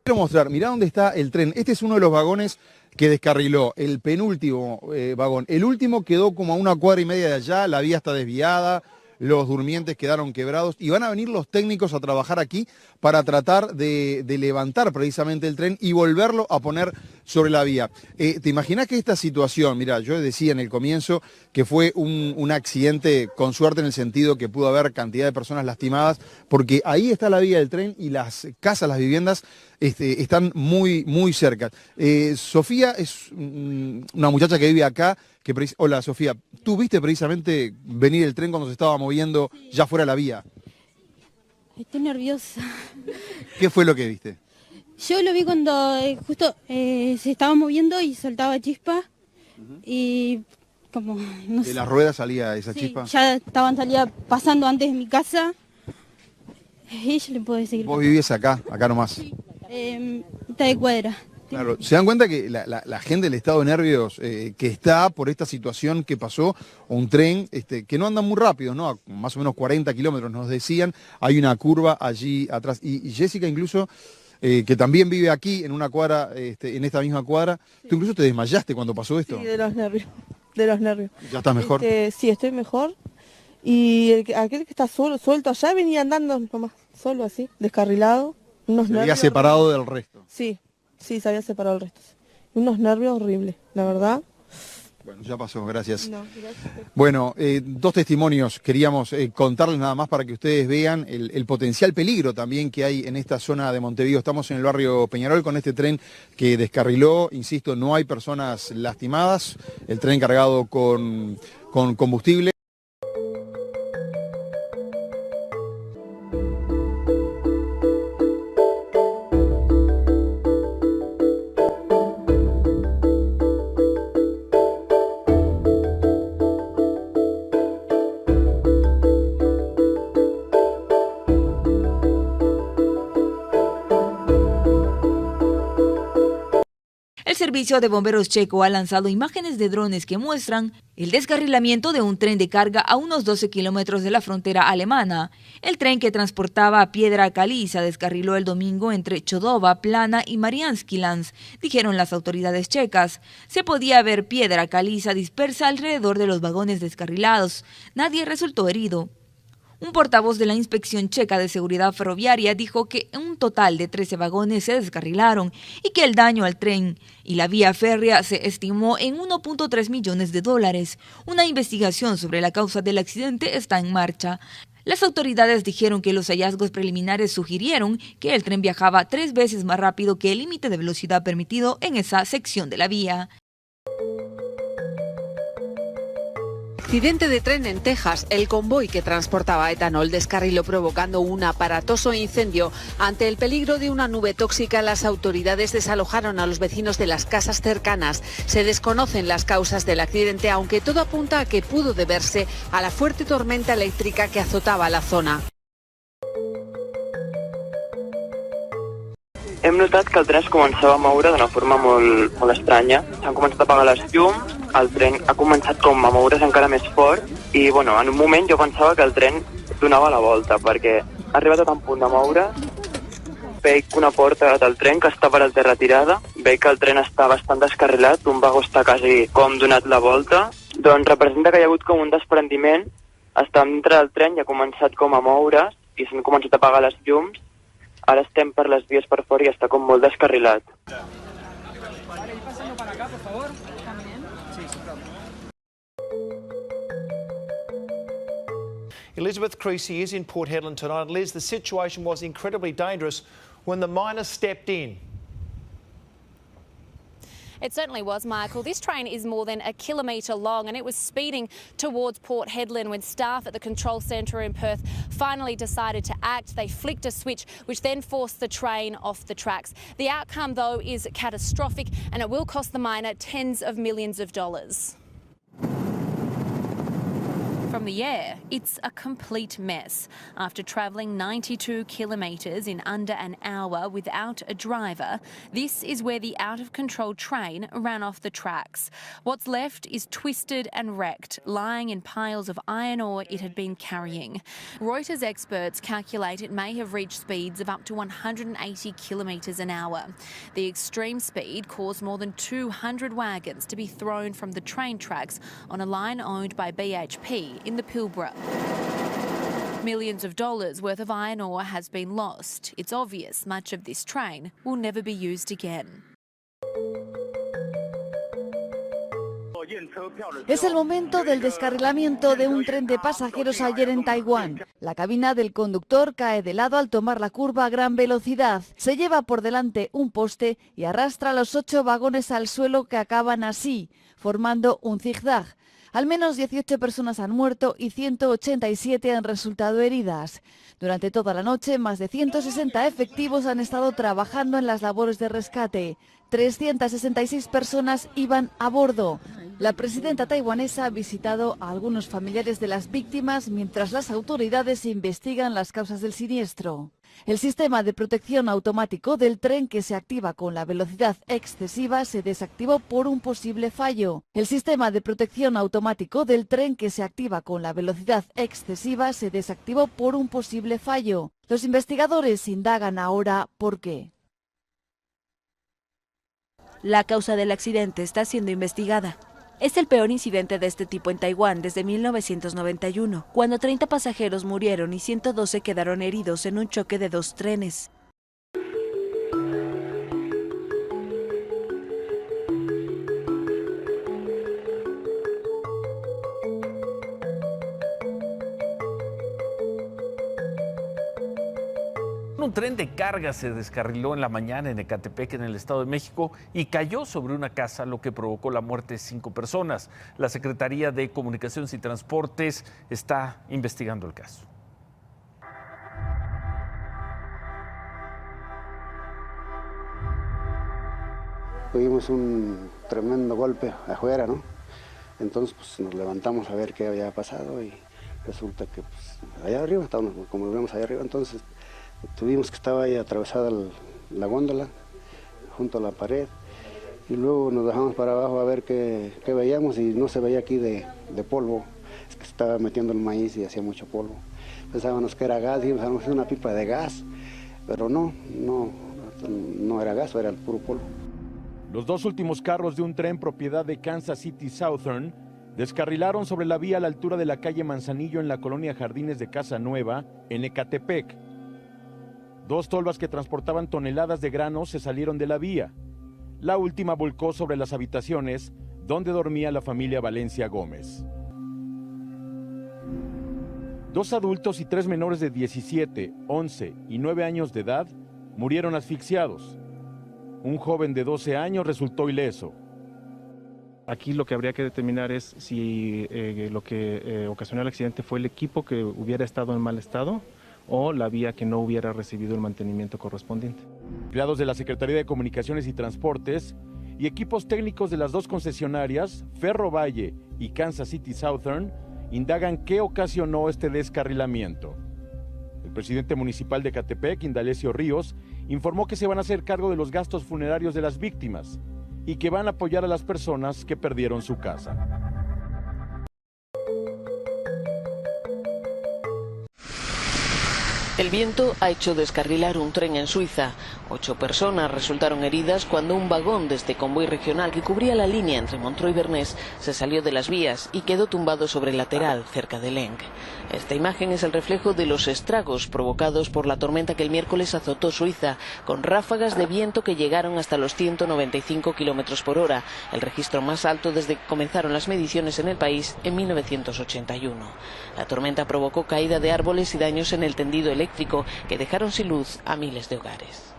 Quiero mostrar, mirá dónde está el tren. Este es uno de los vagones que descarriló, el penúltimo vagón. El último quedó como a 1,5 cuadras de allá, la vía está desviada, los durmientes quedaron quebrados y van a venir los técnicos a trabajar aquí para tratar de levantar precisamente el tren y volverlo a poner sobre la vía. ¿Te imaginas que esta situación, mira, yo decía en el comienzo que fue un accidente con suerte en el sentido que pudo haber cantidad de personas lastimadas, porque ahí está la vía del tren y las casas, las viviendas están muy cerca. Sofía es una muchacha que vive acá. Hola Sofía, ¿tú viste precisamente venir el tren cuando se estaba moviendo ya fuera de la vía? Estoy nerviosa. ¿Qué fue lo que viste? Yo lo vi cuando justo se estaba moviendo y soltaba chispa y como no sé. ¿De las ruedas salía esa chispa? Ya salía pasando antes de mi casa y yo le puedo decir. ¿Vos vivís acá nomás? Sí, mitad de cuadra. Claro, se dan cuenta que la gente del estado de nervios que está por esta situación que pasó, un tren que no anda muy rápido, ¿no? A más o menos 40 kilómetros nos decían, hay una curva allí atrás. Y Jessica incluso, que también vive aquí en una cuadra, en esta misma cuadra, tú incluso te desmayaste cuando pasó esto. Sí, de los nervios. ¿Ya estás mejor? Sí, estoy mejor. Y aquel que está suelto allá venía andando nomás, solo así, descarrilado. Unos nervios. Se había separado del resto. Sí, se había separado el resto. Unos nervios horribles, la verdad. Bueno, ya pasó, gracias. No, gracias. Bueno, 2 testimonios queríamos contarles nada más para que ustedes vean el potencial peligro también que hay en esta zona de Montevideo. Estamos en el barrio Peñarol con este tren que descarriló, insisto, no hay personas lastimadas, el tren cargado con combustible. El Servicio de Bomberos checo ha lanzado imágenes de drones que muestran el descarrilamiento de un tren de carga a unos 12 kilómetros de la frontera alemana. El tren que transportaba piedra caliza descarriló el domingo entre Chodova, Plana y Mariánski Lans, dijeron las autoridades checas. Se podía ver piedra caliza dispersa alrededor de los vagones descarrilados. Nadie resultó herido. Un portavoz de la Inspección Checa de Seguridad Ferroviaria dijo que un total de 13 vagones se descarrilaron y que el daño al tren y la vía férrea se estimó en $1.3 millones. Una investigación sobre la causa del accidente está en marcha. Las autoridades dijeron que los hallazgos preliminares sugirieron que el tren viajaba 3 veces más rápido que el límite de velocidad permitido en esa sección de la vía. Accidente de tren en Texas. El convoy que transportaba etanol descarriló provocando un aparatoso incendio. Ante el peligro de una nube tóxica, las autoridades desalojaron a los vecinos de las casas cercanas. Se desconocen las causas del accidente, aunque todo apunta a que pudo deberse a la fuerte tormenta eléctrica que azotaba la zona. Hem notat que el tren es començava a moure d'una forma molt estranya. S'han començat a apagar les llums, el tren ha començat com a moure's encara més fort i bueno, en un moment jo pensava que el tren donava la volta perquè ha arribat a tant punt de moure. Veig una porta del tren que està per al terra tirada, veig que el tren està bastant descarrilat, un vagó està quasi com donat la volta, doncs representa que hi ha hagut com un desprendiment, està dintre del tren i ha començat com a moure's i s'han començat a apagar les llums. Ara estem per les vies per fora i està com molt descarrilat. Elizabeth Creasy is in Port Hedland tonight. Liz, the situation was incredibly dangerous when the miners stepped in. It certainly was, Michael. This train is more than 1 kilometre long and it was speeding towards Port Hedland when staff at the control centre in Perth finally decided to act. They flicked a switch which then forced the train off the tracks. The outcome, though, is catastrophic and it will cost the miner tens of millions of dollars. From the air, it's a complete mess. After travelling 92 kilometres in under an hour without a driver, this is where the out-of-control train ran off the tracks. What's left is twisted and wrecked, lying in piles of iron ore it had been carrying. Reuters experts calculate it may have reached speeds of up to 180 kilometres an hour. The extreme speed caused more than 200 wagons to be thrown from the train tracks on a line owned by BHP in the Pilbara. Millions of dollars worth of iron ore has been lost. It's obvious much of this train will never be used again. Es el momento del descarrilamiento de un tren de pasajeros ayer en Taiwán. La cabina del conductor cae de lado al tomar la curva a gran velocidad. Se lleva por delante un poste y arrastra los 8 vagones al suelo que acaban así, formando un zigzag. Al menos 18 personas han muerto y 187 han resultado heridas. Durante toda la noche, más de 160 efectivos han estado trabajando en las labores de rescate. 366 personas iban a bordo. La presidenta taiwanesa ha visitado a algunos familiares de las víctimas mientras las autoridades investigan las causas del siniestro. El sistema de protección automático del tren que se activa con la velocidad excesiva se desactivó por un posible fallo. El sistema de protección automático del tren que se activa con la velocidad excesiva se desactivó por un posible fallo. Los investigadores indagan ahora por qué. La causa del accidente está siendo investigada. Es el peor incidente de este tipo en Taiwán desde 1991, cuando 30 pasajeros murieron y 112 quedaron heridos en un choque de 2 trenes. Un tren de carga se descarriló en la mañana en Ecatepec, en el Estado de México, y cayó sobre una casa, lo que provocó la muerte de 5 personas. La Secretaría de Comunicaciones y Transportes está investigando el caso. Tuvimos un tremendo golpe afuera, ¿no? Entonces pues, nos levantamos a ver qué había pasado y resulta que pues, allá arriba, estábamos, como lo vemos allá arriba, entonces tuvimos que estaba ahí atravesada la góndola junto a la pared y luego nos dejamos para abajo a ver qué veíamos y no se veía aquí de polvo, es que se estaba metiendo el maíz y hacía mucho polvo. Pensábamos que era gas, dijimos, es una pipa de gas, pero no era gas, era el puro polvo. Los 2 últimos carros de un tren propiedad de Kansas City Southern descarrilaron sobre la vía a la altura de la calle Manzanillo en la colonia Jardines de Casa Nueva, en Ecatepec. 2 tolvas que transportaban toneladas de granos se salieron de la vía. La última volcó sobre las habitaciones donde dormía la familia Valencia Gómez. 2 adultos y 3 menores de 17, 11 y 9 años de edad murieron asfixiados. Un joven de 12 años resultó ileso. Aquí lo que habría que determinar es si lo que ocasionó el accidente fue el equipo que hubiera estado en mal estado o la vía que no hubiera recibido el mantenimiento correspondiente. Empleados de la Secretaría de Comunicaciones y Transportes y equipos técnicos de las 2 concesionarias, Ferro Valle y Kansas City Southern, indagan qué ocasionó este descarrilamiento. El presidente municipal de Ecatepec, Indalecio Ríos, informó que se van a hacer cargo de los gastos funerarios de las víctimas y que van a apoyar a las personas que perdieron su casa. El viento ha hecho descarrilar un tren en Suiza. 8 personas resultaron heridas cuando un vagón de este convoy regional que cubría la línea entre Montreux y Bernés se salió de las vías y quedó tumbado sobre el lateral, cerca de Leng. Esta imagen es el reflejo de los estragos provocados por la tormenta que el miércoles azotó Suiza, con ráfagas de viento que llegaron hasta los 195 km por hora, el registro más alto desde que comenzaron las mediciones en el país en 1981. La tormenta provocó caída de árboles y daños en el tendido eléctrico que dejaron sin luz a miles de hogares.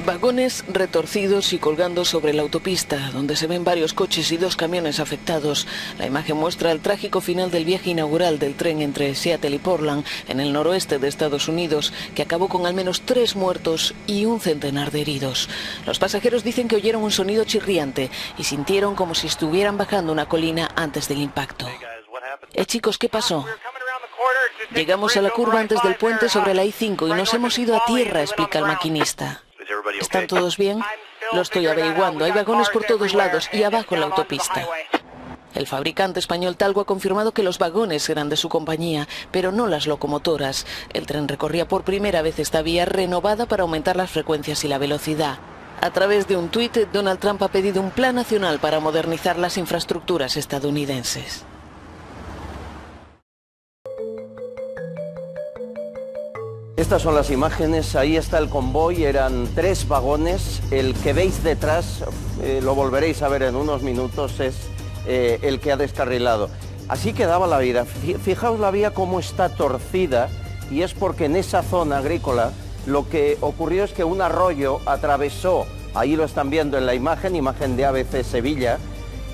Vagones retorcidos y colgando sobre la autopista, donde se ven varios coches y 2 camiones afectados. La imagen muestra el trágico final del viaje inaugural del tren entre Seattle y Portland, en el noroeste de Estados Unidos, que acabó con al menos 3 muertos y un centenar de heridos. Los pasajeros dicen que oyeron un sonido chirriante y sintieron como si estuvieran bajando una colina antes del impacto. Chicos, ¿qué pasó? Llegamos a la curva antes del puente sobre la I-5 y nos hemos ido a tierra, explica el maquinista. ¿Están todos bien? Lo estoy averiguando. Hay vagones por todos lados y abajo en la autopista. El fabricante español Talgo ha confirmado que los vagones eran de su compañía, pero no las locomotoras. El tren recorría por primera vez esta vía renovada para aumentar las frecuencias y la velocidad. A través de un tuit, Donald Trump ha pedido un plan nacional para modernizar las infraestructuras estadounidenses. Estas son las imágenes, ahí está el convoy, eran 3 vagones, el que veis detrás, lo volveréis a ver en unos minutos, es el que ha descarrilado. Así quedaba la vida, fijaos la vía cómo está torcida, y es porque en esa zona agrícola lo que ocurrió es que un arroyo atravesó, ahí lo están viendo en la imagen de ABC Sevilla,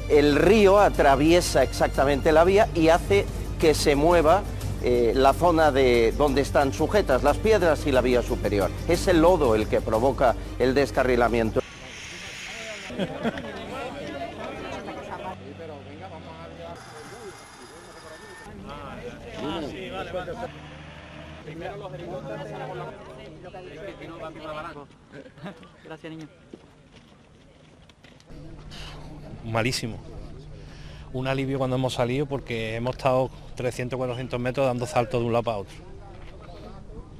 el río atraviesa exactamente la vía y hace que se mueva la zona de donde están sujetas las piedras y la vía superior. Es el lodo el que provoca el descarrilamiento. Gracias, niño. Malísimo. Un alivio cuando hemos salido porque hemos estado 300 400 metros dando saltos de un lado para otro.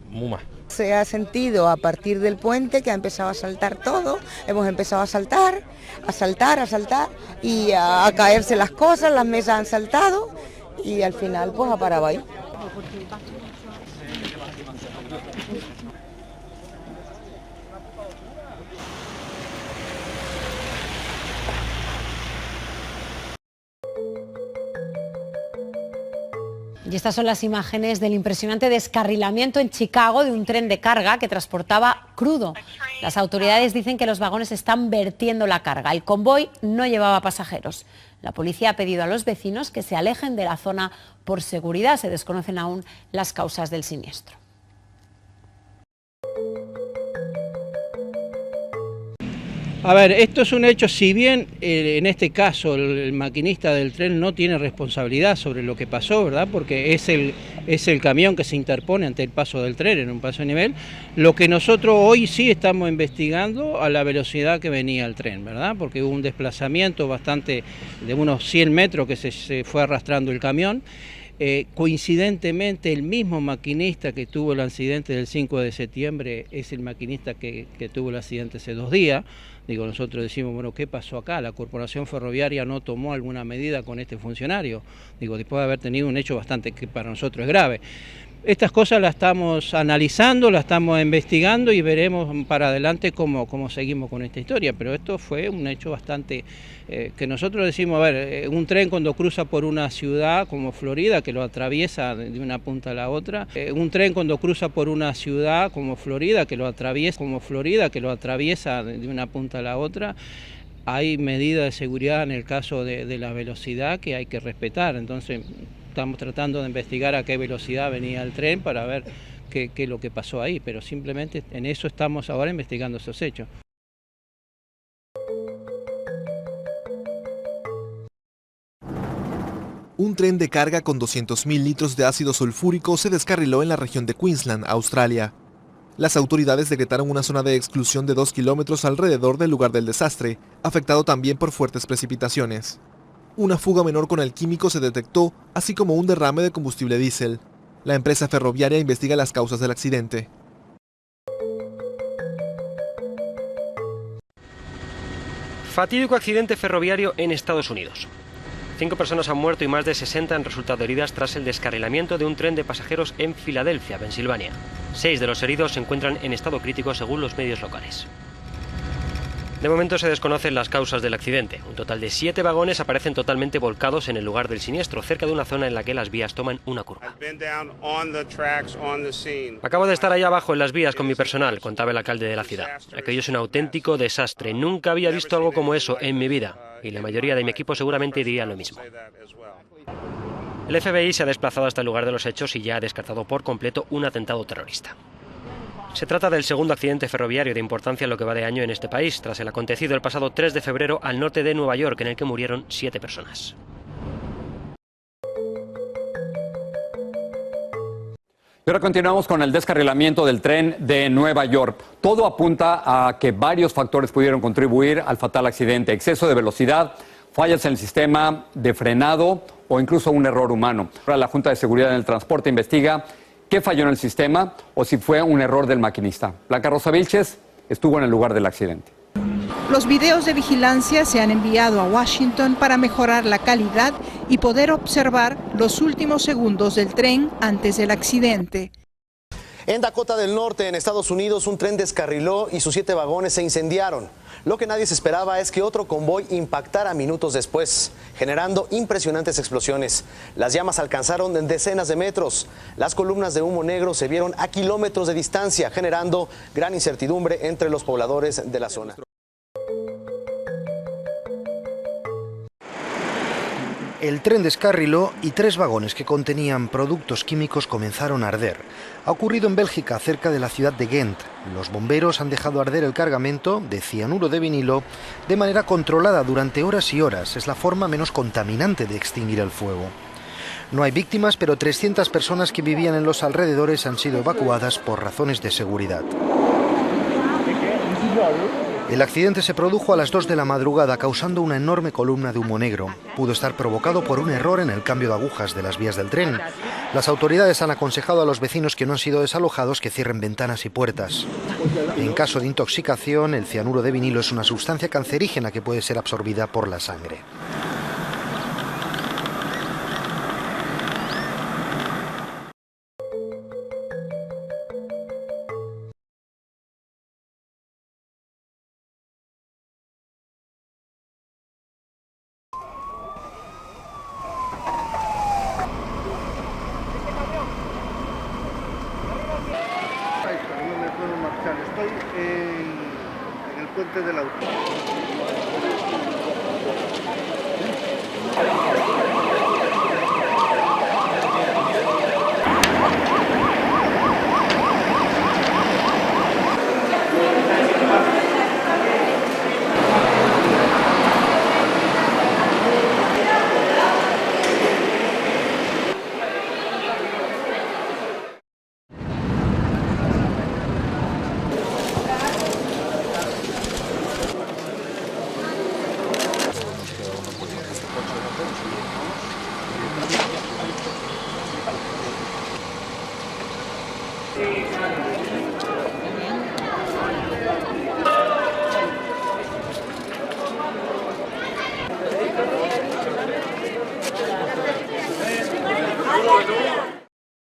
Muy mal. Se ha sentido a partir del puente que ha empezado a saltar todo, hemos empezado a saltar y a caerse las cosas, las mesas han saltado y al final pues ha parado ahí. Y estas son las imágenes del impresionante descarrilamiento en Chicago de un tren de carga que transportaba crudo. Las autoridades dicen que los vagones están vertiendo la carga. El convoy no llevaba pasajeros. La policía ha pedido a los vecinos que se alejen de la zona por seguridad. Se desconocen aún las causas del siniestro. A ver, esto es un hecho, si bien en este caso el maquinista del tren no tiene responsabilidad sobre lo que pasó, ¿verdad? Porque es el camión que se interpone ante el paso del tren en un paso de nivel. Lo que nosotros hoy sí estamos investigando a la velocidad que venía el tren, ¿verdad? Porque hubo un desplazamiento bastante de unos 100 metros que se fue arrastrando el camión. Coincidentemente, el mismo maquinista que tuvo el accidente del 5 de septiembre es el maquinista que tuvo el accidente hace 2 días. Digo, nosotros decimos, bueno, ¿qué pasó acá? La Corporación Ferroviaria no tomó alguna medida con este funcionario. Digo, después de haber tenido un hecho bastante que para nosotros es grave. Estas cosas las estamos analizando, las estamos investigando y veremos para adelante cómo seguimos con esta historia. Pero esto fue un hecho bastante, que nosotros decimos, a ver, un tren cuando cruza por una ciudad como Florida, que lo atraviesa de una punta a la otra, un tren cuando cruza por una ciudad como Florida, que lo atraviesa de una punta a la otra, hay medidas de seguridad en el caso de la velocidad que hay que respetar. Entonces, estamos tratando de investigar a qué velocidad venía el tren para ver qué es lo que pasó ahí, pero simplemente en eso estamos ahora investigando esos hechos. Un tren de carga con 200.000 litros de ácido sulfúrico se descarriló en la región de Queensland, Australia. Las autoridades decretaron una zona de exclusión de 2 kilómetros alrededor del lugar del desastre, afectado también por fuertes precipitaciones. Una fuga menor con el químico se detectó, así como un derrame de combustible diésel. La empresa ferroviaria investiga las causas del accidente. Fatídico accidente ferroviario en Estados Unidos. 5 personas han muerto y más de 60 han resultado heridas tras el descarrilamiento de un tren de pasajeros en Filadelfia, Pensilvania. 6 de los heridos se encuentran en estado crítico según los medios locales. De momento se desconocen las causas del accidente. Un total de 7 vagones aparecen totalmente volcados en el lugar del siniestro, cerca de una zona en la que las vías toman una curva. Acabo de estar allá abajo en las vías con mi personal, contaba el alcalde de la ciudad. Aquello es un auténtico desastre. Nunca había visto algo como eso en mi vida. Y la mayoría de mi equipo seguramente diría lo mismo. El FBI se ha desplazado hasta el lugar de los hechos y ya ha descartado por completo un atentado terrorista. Se trata del segundo accidente ferroviario de importancia en lo que va de año en este país, tras el acontecido el pasado 3 de febrero al norte de Nueva York, en el que murieron 7 personas. Y ahora continuamos con el descarrilamiento del tren de Nueva York. Todo apunta a que varios factores pudieron contribuir al fatal accidente: exceso de velocidad, fallas en el sistema de frenado o incluso un error humano. Ahora la Junta de Seguridad en el Transporte investiga qué falló en el sistema o si fue un error del maquinista. Blanca Rosa Vilches estuvo en el lugar del accidente. Los videos de vigilancia se han enviado a Washington para mejorar la calidad y poder observar los últimos segundos del tren antes del accidente. En Dakota del Norte, en Estados Unidos, un tren descarriló y sus 7 vagones se incendiaron. Lo que nadie se esperaba es que otro convoy impactara minutos después, generando impresionantes explosiones. Las llamas alcanzaron decenas de metros. Las columnas de humo negro se vieron a kilómetros de distancia, generando gran incertidumbre entre los pobladores de la zona. El tren descarriló y 3 vagones que contenían productos químicos comenzaron a arder. Ha ocurrido en Bélgica, cerca de la ciudad de Ghent. Los bomberos han dejado arder el cargamento de cianuro de vinilo de manera controlada durante horas y horas. Es la forma menos contaminante de extinguir el fuego. No hay víctimas, pero 300 personas que vivían en los alrededores han sido evacuadas por razones de seguridad. El accidente se produjo a las 2 de la madrugada, causando una enorme columna de humo negro. Pudo estar provocado por un error en el cambio de agujas de las vías del tren. Las autoridades han aconsejado a los vecinos que no han sido desalojados que cierren ventanas y puertas. En caso de intoxicación, el cianuro de vinilo es una sustancia cancerígena que puede ser absorbida por la sangre. Estoy en el puente del auto.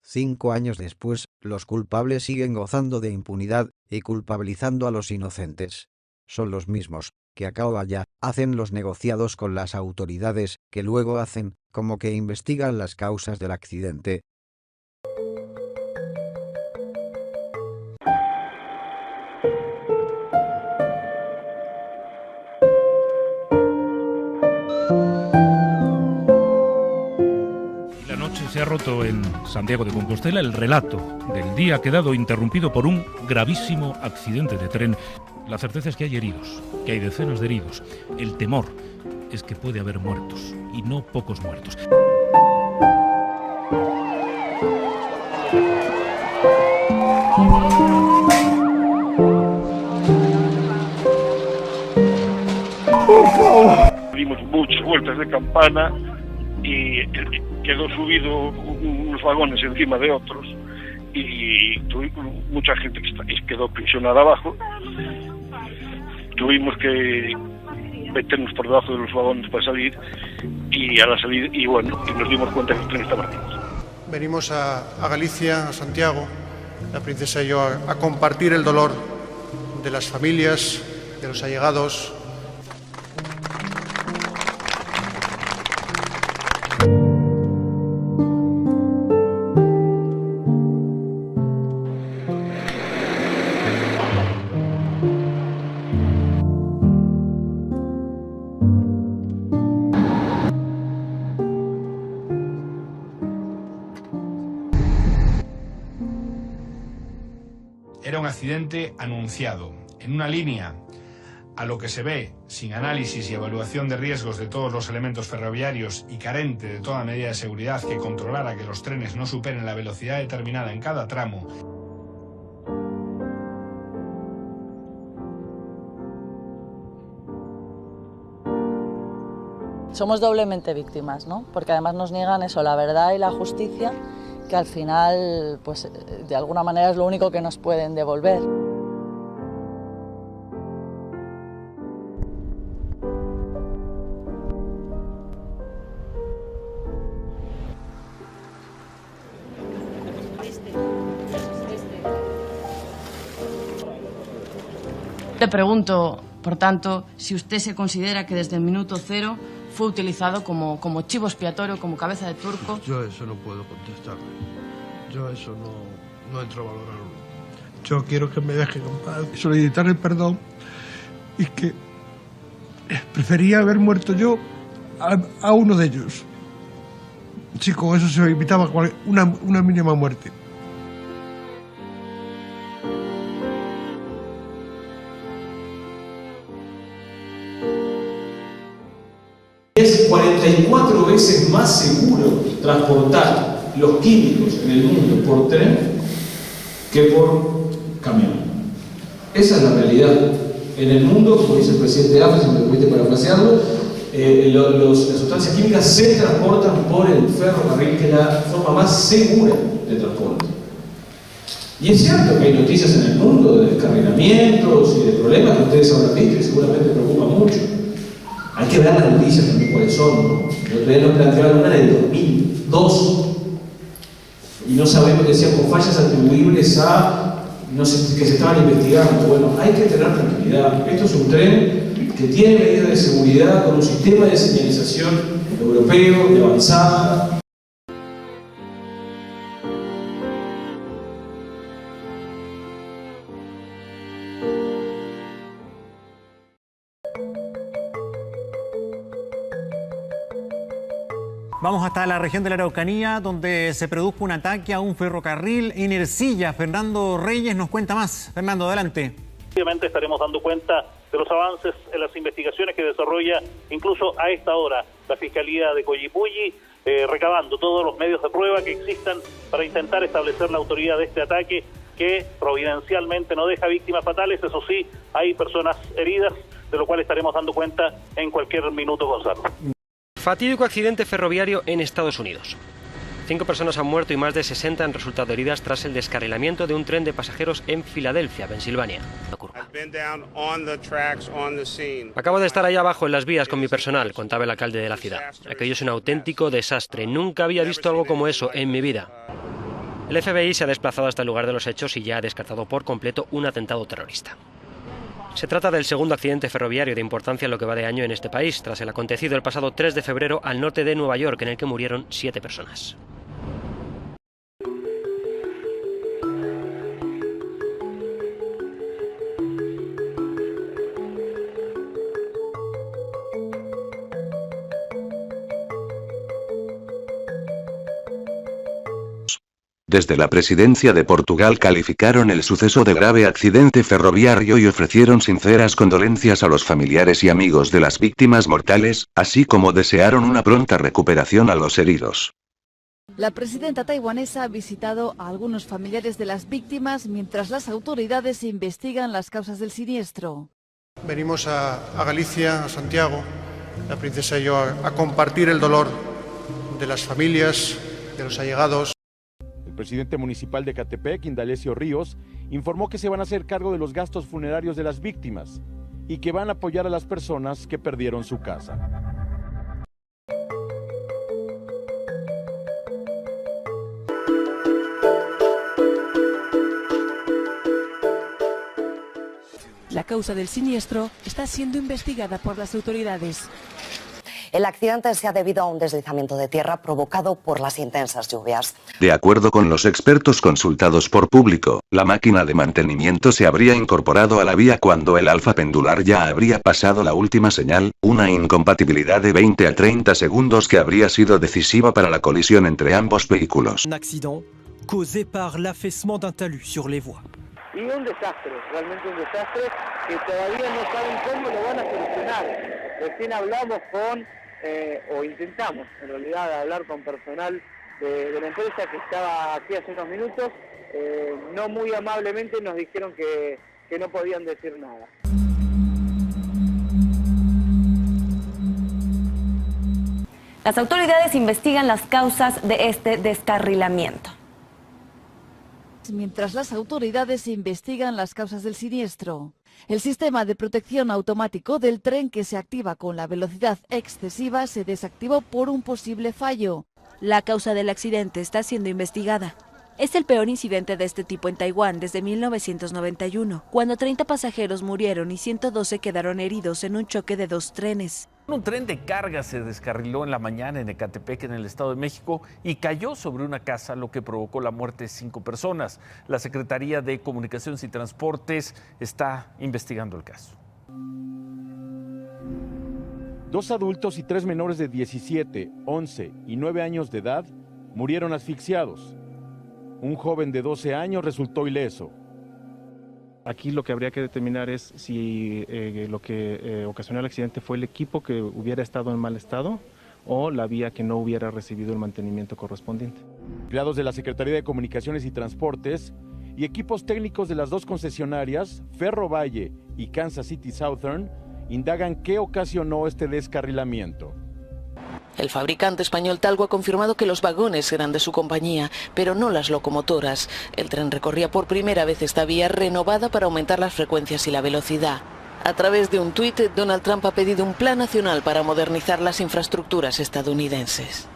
5 años después, los culpables siguen gozando de impunidad y culpabilizando a los inocentes. Son los mismos que a cabo allá hacen los negociados con las autoridades, que luego hacen como que investigan las causas del accidente. Se ha roto en Santiago de Compostela el relato del día. Ha quedado interrumpido por un gravísimo accidente de tren. La certeza es que hay heridos, que hay decenas de heridos. El temor es que puede haber muertos, y no pocos muertos. Dimos muchas vueltas de campana y quedó subido unos vagones encima de otros y mucha gente que quedó prisionada abajo. Tuvimos que meternos por debajo de los vagones para salir y a la salida y nos dimos cuenta que el tren estaba partido. Venimos a Galicia, a Santiago, la princesa y yo, a compartir el dolor de las familias, de los allegados. Era un accidente anunciado, en una línea a lo que se ve, sin análisis y evaluación de riesgos de todos los elementos ferroviarios y carente de toda medida de seguridad que controlara que los trenes no superen la velocidad determinada en cada tramo. Somos doblemente víctimas, ¿no? Porque además nos niegan eso, la verdad y la justicia, que al final, pues de alguna manera es lo único que nos pueden devolver. Le pregunto, por tanto, si usted se considera que desde el minuto cero fue utilizado como chivo expiatorio, como cabeza de turco. Yo eso no puedo contestarle. Yo eso no entro a valorarlo. Yo quiero que me dejen en paz, solicitar el perdón y que prefería haber muerto yo a uno de ellos. Si con eso se evitaba una mínima muerte. Es 44 veces más seguro transportar los químicos en el mundo por tren que por camión. Esa es la realidad. En el mundo, como dice el presidente Afri, si me permite parafrasearlo, las sustancias químicas se transportan por el ferrocarril, que es la forma más segura de transporte. Y es cierto que hay noticias en el mundo de descarrilamientos y de problemas que ustedes habrán visto y seguramente preocupan mucho. Hay que ver las noticias también cuáles son, ¿no? El otro día nos plantearon una del 2002 y no sabemos, decían, con fallas atribuibles a, no sé, que se estaban investigando. Bueno, hay que tener tranquilidad. Esto es un tren que tiene medidas de seguridad con un sistema de señalización europeo de avanzada. Vamos hasta la región de la Araucanía, donde se produjo un ataque a un ferrocarril en Ercilla. Fernando Reyes nos cuenta más. Fernando, adelante. Obviamente estaremos dando cuenta de los avances en las investigaciones que desarrolla incluso a esta hora la Fiscalía de Coyipulli, recabando todos los medios de prueba que existan para intentar establecer la autoría de este ataque que providencialmente no deja víctimas fatales. Eso sí, hay personas heridas, de lo cual estaremos dando cuenta en cualquier minuto, Gonzalo. Fatídico accidente ferroviario en Estados Unidos. 5 personas han muerto y más de 60 han resultado heridas tras el descarrilamiento de un tren de pasajeros en Filadelfia, Pensilvania. La curva. Acabo de estar allá abajo en las vías con mi personal, contaba el alcalde de la ciudad. Aquello es un auténtico desastre. Nunca había visto algo como eso en mi vida. El FBI se ha desplazado hasta el lugar de los hechos y ya ha descartado por completo un atentado terrorista. Se trata del segundo accidente ferroviario de importancia en lo que va de año en este país, tras el acontecido el pasado 3 de febrero al norte de Nueva York, en el que murieron 7 personas. Desde la presidencia de Portugal calificaron el suceso de grave accidente ferroviario y ofrecieron sinceras condolencias a los familiares y amigos de las víctimas mortales, así como desearon una pronta recuperación a los heridos. La presidenta taiwanesa ha visitado a algunos familiares de las víctimas mientras las autoridades investigan las causas del siniestro. Venimos a Galicia, a Santiago, la princesa y yo, a compartir el dolor de las familias, de los allegados. El presidente municipal de Ecatepec, Indalecio Ríos, informó que se van a hacer cargo de los gastos funerarios de las víctimas y que van a apoyar a las personas que perdieron su casa. La causa del siniestro está siendo investigada por las autoridades. El accidente se ha debido a un deslizamiento de tierra provocado por las intensas lluvias. De acuerdo con los expertos consultados por Público, la máquina de mantenimiento se habría incorporado a la vía cuando el alfa pendular ya habría pasado la última señal, una incompatibilidad de 20 a 30 segundos que habría sido decisiva para la colisión entre ambos vehículos. Un accident causé par l'affaissement d'un talud sur les voies. Y un desastre, realmente un desastre que todavía no saben cómo lo van a solucionar. Recién hablamos o intentamos en realidad hablar con personal de la empresa que estaba aquí hace unos minutos. No muy amablemente nos dijeron que no podían decir nada. Las autoridades investigan las causas de este descarrilamiento. Mientras las autoridades investigan las causas del siniestro. El sistema de protección automático del tren que se activa con la velocidad excesiva se desactivó por un posible fallo. La causa del accidente está siendo investigada. Es el peor incidente de este tipo en Taiwán desde 1991, cuando 30 pasajeros murieron y 112 quedaron heridos en un choque de 2 trenes. Un tren de carga se descarriló en la mañana en Ecatepec, en el Estado de México, y cayó sobre una casa, lo que provocó la muerte de 5 personas. La Secretaría de Comunicaciones y Transportes está investigando el caso. 2 adultos y 3 menores de 17, 11 y 9 años de edad murieron asfixiados. Un joven de 12 años resultó ileso. Aquí lo que habría que determinar es si lo que ocasionó el accidente fue el equipo que hubiera estado en mal estado o la vía que no hubiera recibido el mantenimiento correspondiente. Empleados de la Secretaría de Comunicaciones y Transportes y equipos técnicos de las 2 concesionarias, Ferro Valle y Kansas City Southern, indagan qué ocasionó este descarrilamiento. El fabricante español Talgo ha confirmado que los vagones eran de su compañía, pero no las locomotoras. El tren recorría por primera vez esta vía renovada para aumentar las frecuencias y la velocidad. A través de un tuit, Donald Trump ha pedido un plan nacional para modernizar las infraestructuras estadounidenses.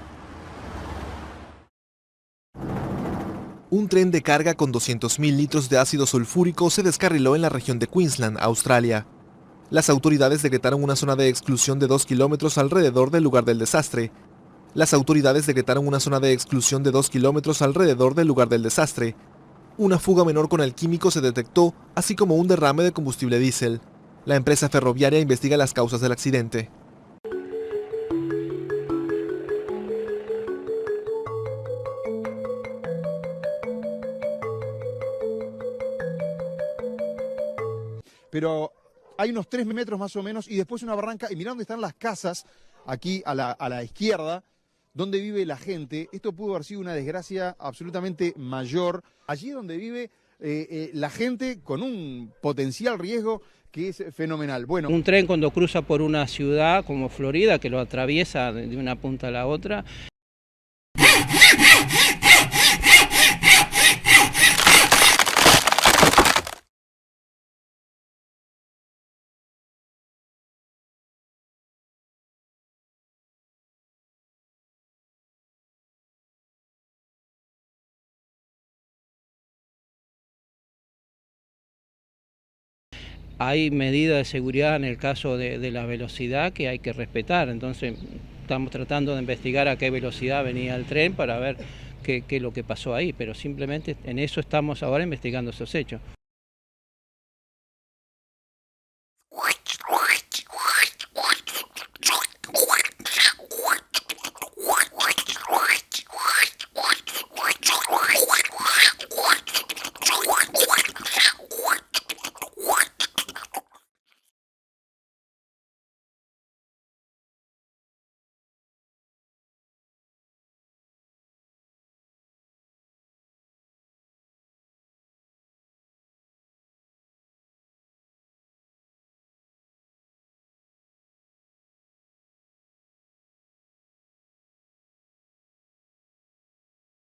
Un tren de carga con 200.000 litros de ácido sulfúrico se descarriló en la región de Queensland, Australia. Las autoridades decretaron una zona de exclusión de 2 kilómetros alrededor del lugar del desastre. Una fuga menor con el químico se detectó, así como un derrame de combustible diésel. La empresa ferroviaria investiga las causas del accidente. Pero hay unos 3 metros más o menos y después una barranca, y mirá dónde están las casas, aquí a la izquierda, donde vive la gente. Esto pudo haber sido una desgracia absolutamente mayor. Allí donde vive la gente con un potencial riesgo que es fenomenal. Bueno, un tren cuando cruza por una ciudad como Florida, que lo atraviesa de una punta a la otra, hay medidas de seguridad en el caso de la velocidad que hay que respetar, entonces estamos tratando de investigar a qué velocidad venía el tren para ver qué es lo que pasó ahí, pero simplemente en eso estamos ahora investigando esos hechos.